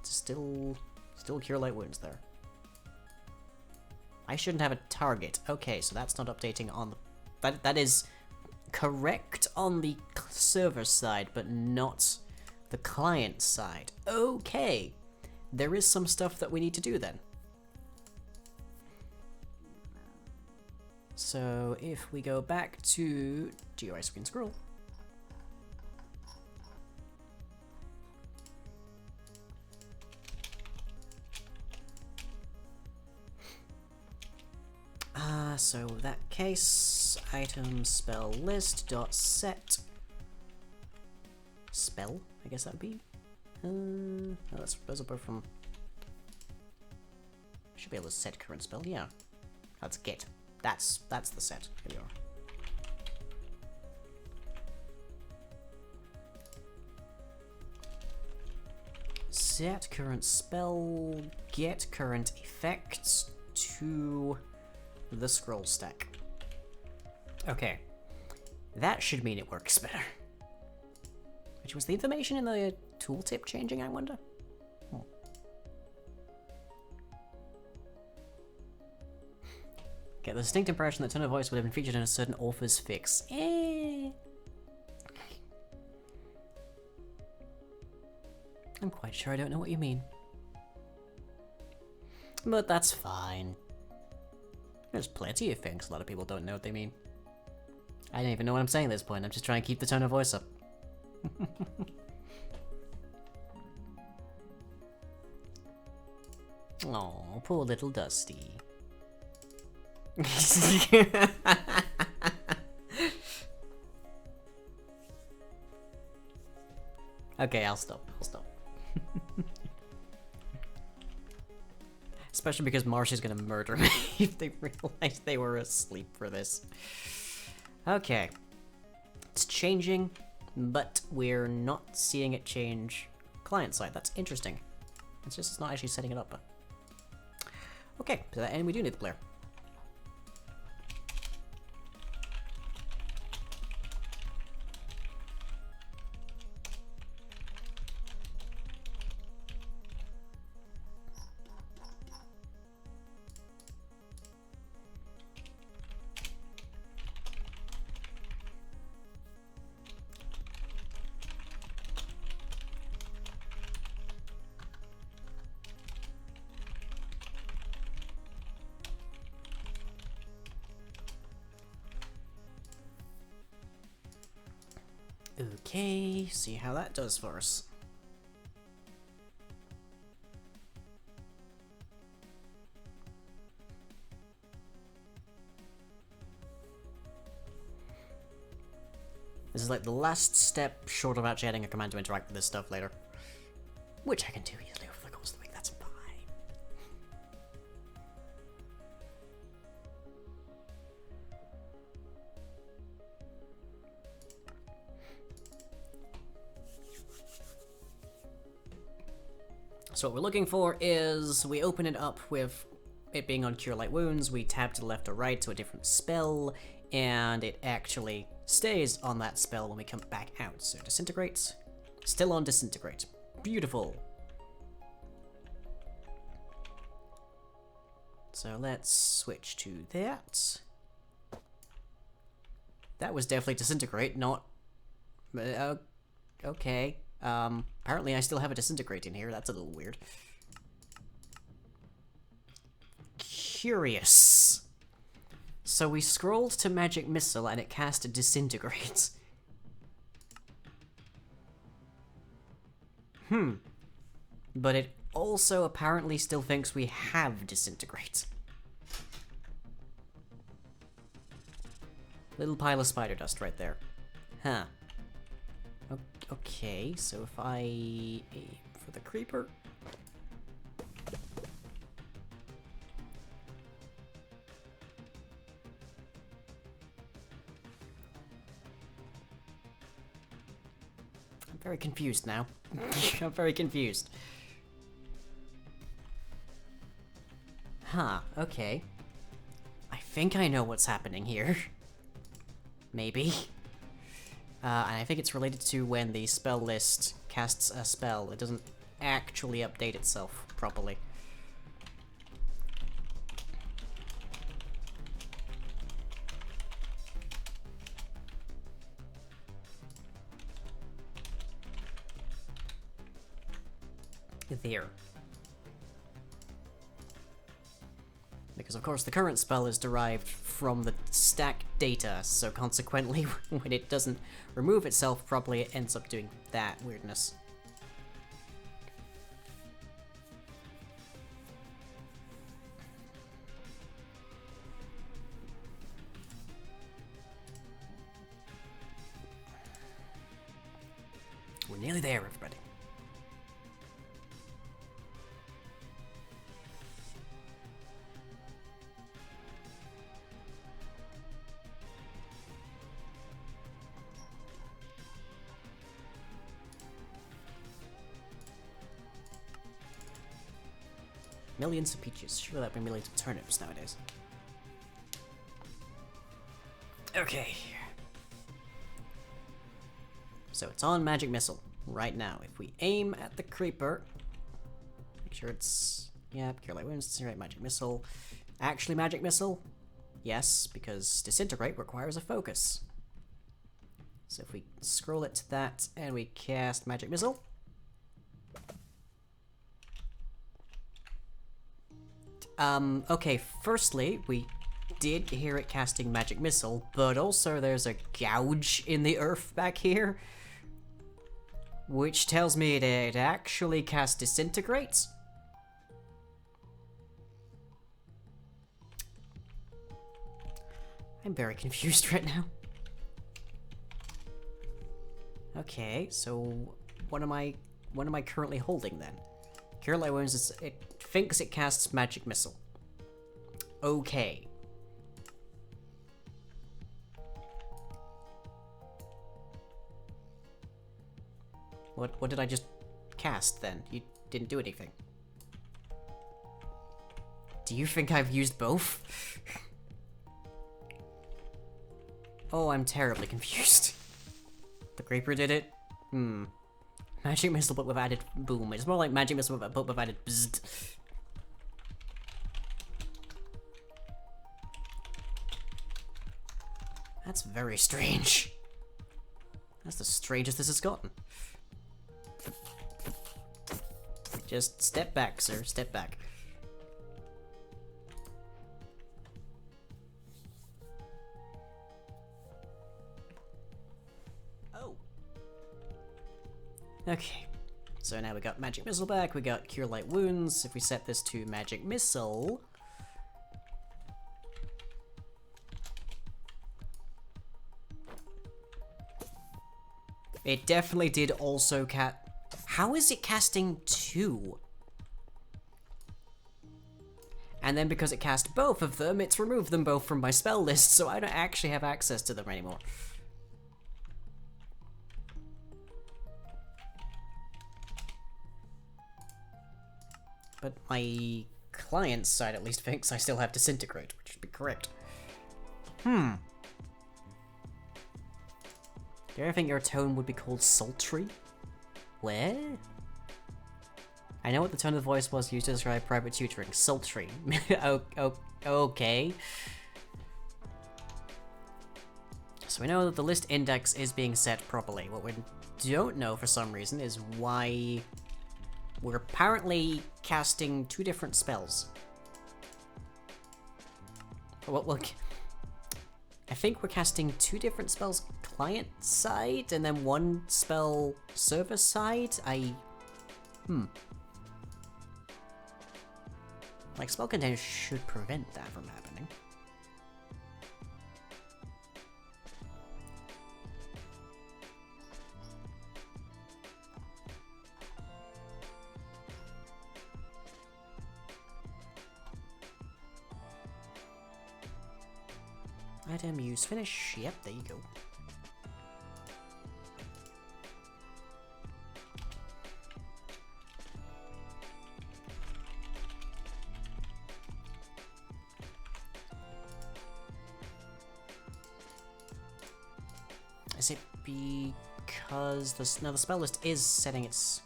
Still Cure Light Wounds there. I shouldn't have a target. Okay, so that's not updating on the... That is correct on the server side, but not the client side. Okay, there is some stuff that we need to do then. So if we go back to GUI screen scroll, so that case, item spell list dot set spell, I guess that would be. Oh, those are both from. Should be able to set current spell. Yeah, that's get. That's the set. Here we are. Set current spell. Get current effects to the scroll stack. Okay. That should mean it works better. Which was the information in the tooltip changing, I wonder? Get the distinct impression that tone of voice would have been featured in a certain author's fix. I'm quite sure I don't know what you mean. But that's fine. There's plenty of things a lot of people don't know what they mean. I don't even know what I'm saying at this point, I'm just trying to keep the tone of voice up. Oh, poor little Dusty. Okay, I'll stop. Especially because Marcia's gonna murder me if they realize they were asleep for this. Okay. It's changing, but we're not seeing it change client side. That's interesting. It's just not actually setting it up. Okay, to that end we do need the player. Okay, see how that does for us. This is like the last step short of actually adding a command to interact with this stuff later. Which I can do easily over the course of the week, that's fine. So what we're looking for is, we open it up with it being on Cure Light Wounds, we tab to the left or right to a different spell, and it actually stays on that spell when we come back out. So Disintegrate, still on Disintegrate. Beautiful. So let's switch to that. That was definitely Disintegrate, not... okay. Apparently I still have a disintegrate in here. That's a little weird. Curious. So we scrolled to Magic Missile and it cast a disintegrate. But it also apparently still thinks we have disintegrate. Little pile of spider dust right there. Huh. Okay, so if I aim for the creeper... I'm very confused now. I'm very confused. Huh, okay. I think I know what's happening here. Maybe. And I think it's related to when the spell list casts a spell, it doesn't actually update itself properly. There. Because of course the current spell is derived from the stack data, so consequently when it doesn't remove itself properly, it ends up doing that weirdness. We're nearly there, everybody. Millions of peaches. Sure, that'd be millions of turnips nowadays. Okay. So it's on Magic Missile right now. If we aim at the creeper, make sure it's... yeah, Cure Light Wounds, right, Magic Missile. Actually Magic Missile? Yes, because Disintegrate requires a focus. So if we scroll it to that and we cast Magic Missile... okay, firstly, we did hear it casting Magic Missile, but also there's a gouge in the earth back here, which tells me that it actually cast Disintegrate. I'm very confused right now. Okay, so what am I currently holding then? Cure Light Wounds is, it thinks it casts Magic Missile. Okay. What did I just cast then? You didn't do anything. Do you think I've used both? Oh, I'm terribly confused. The Creeper did it? Magic Missile but with added boom. It's more like Magic Missile but with added bzzzt. That's very strange. That's the strangest this has gotten. Just step back, sir. Step back. Oh. Okay. So now we got Magic Missile back, we got Cure Light Wounds. If we set this to Magic Missile... it definitely did also How is it casting 2? And then because it cast both of them, it's removed them both from my spell list, so I don't actually have access to them anymore. But my client's side at least thinks I still have Disintegrate, which would be correct. Do you ever think your tone would be called sultry? Where? I know what the tone of the voice was used to describe private tutoring. Sultry. Okay. So we know that the list index is being set properly. What we're don't know for some reason is why we're apparently casting 2 different spells. Well, look, I think we're casting 2 different spells client side and then 1 spell server side. Like, spell containers should prevent that from happening. Item use finish. Yep, there you go. Is it because the spell list is setting its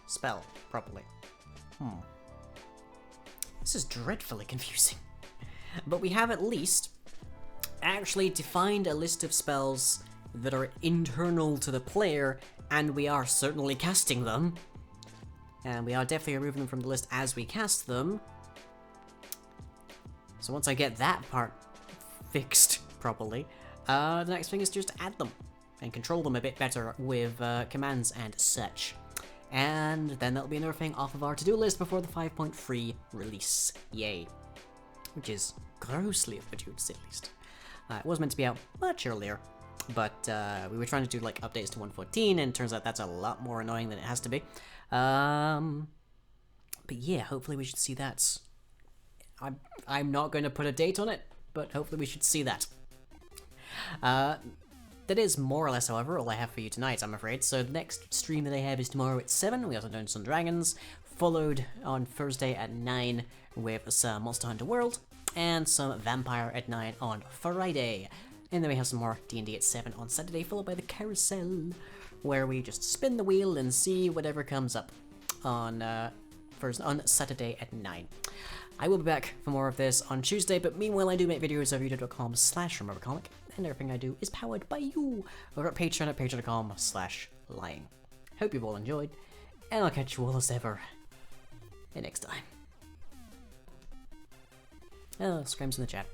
spell properly? This is dreadfully confusing. But we have at least actually defined a list of spells that are internal to the player, and we are certainly casting them. And we are definitely removing them from the list as we cast them. So once I get that part fixed properly, the next thing is just to add them and control them a bit better with commands and such. And then that'll be another thing off of our to-do list before the 5.3 release. Yay. Which is grossly overdue, to say the least. It was meant to be out much earlier, but we were trying to do like updates to 1.14, and it turns out that's a lot more annoying than it has to be. But yeah, hopefully we should see that. I'm not going to put a date on it, but hopefully we should see that. That is more or less, however, all I have for you tonight, I'm afraid. So the next stream that I have is tomorrow at 7. We also do some Dragons, followed on Thursday at 9 with some Monster Hunter World, and some Vampire at 9 on Friday. And then we have some more D&D at 7 on Saturday, followed by the Carousel, where we just spin the wheel and see whatever comes up on Saturday at 9. I will be back for more of this on Tuesday, but meanwhile I do make videos at youtube.com/remembercomic, and everything I do is powered by you over at Patreon at patreon.com/lying. Hope you've all enjoyed, and I'll catch you all as ever next time. Oh, Scrim's in the chat.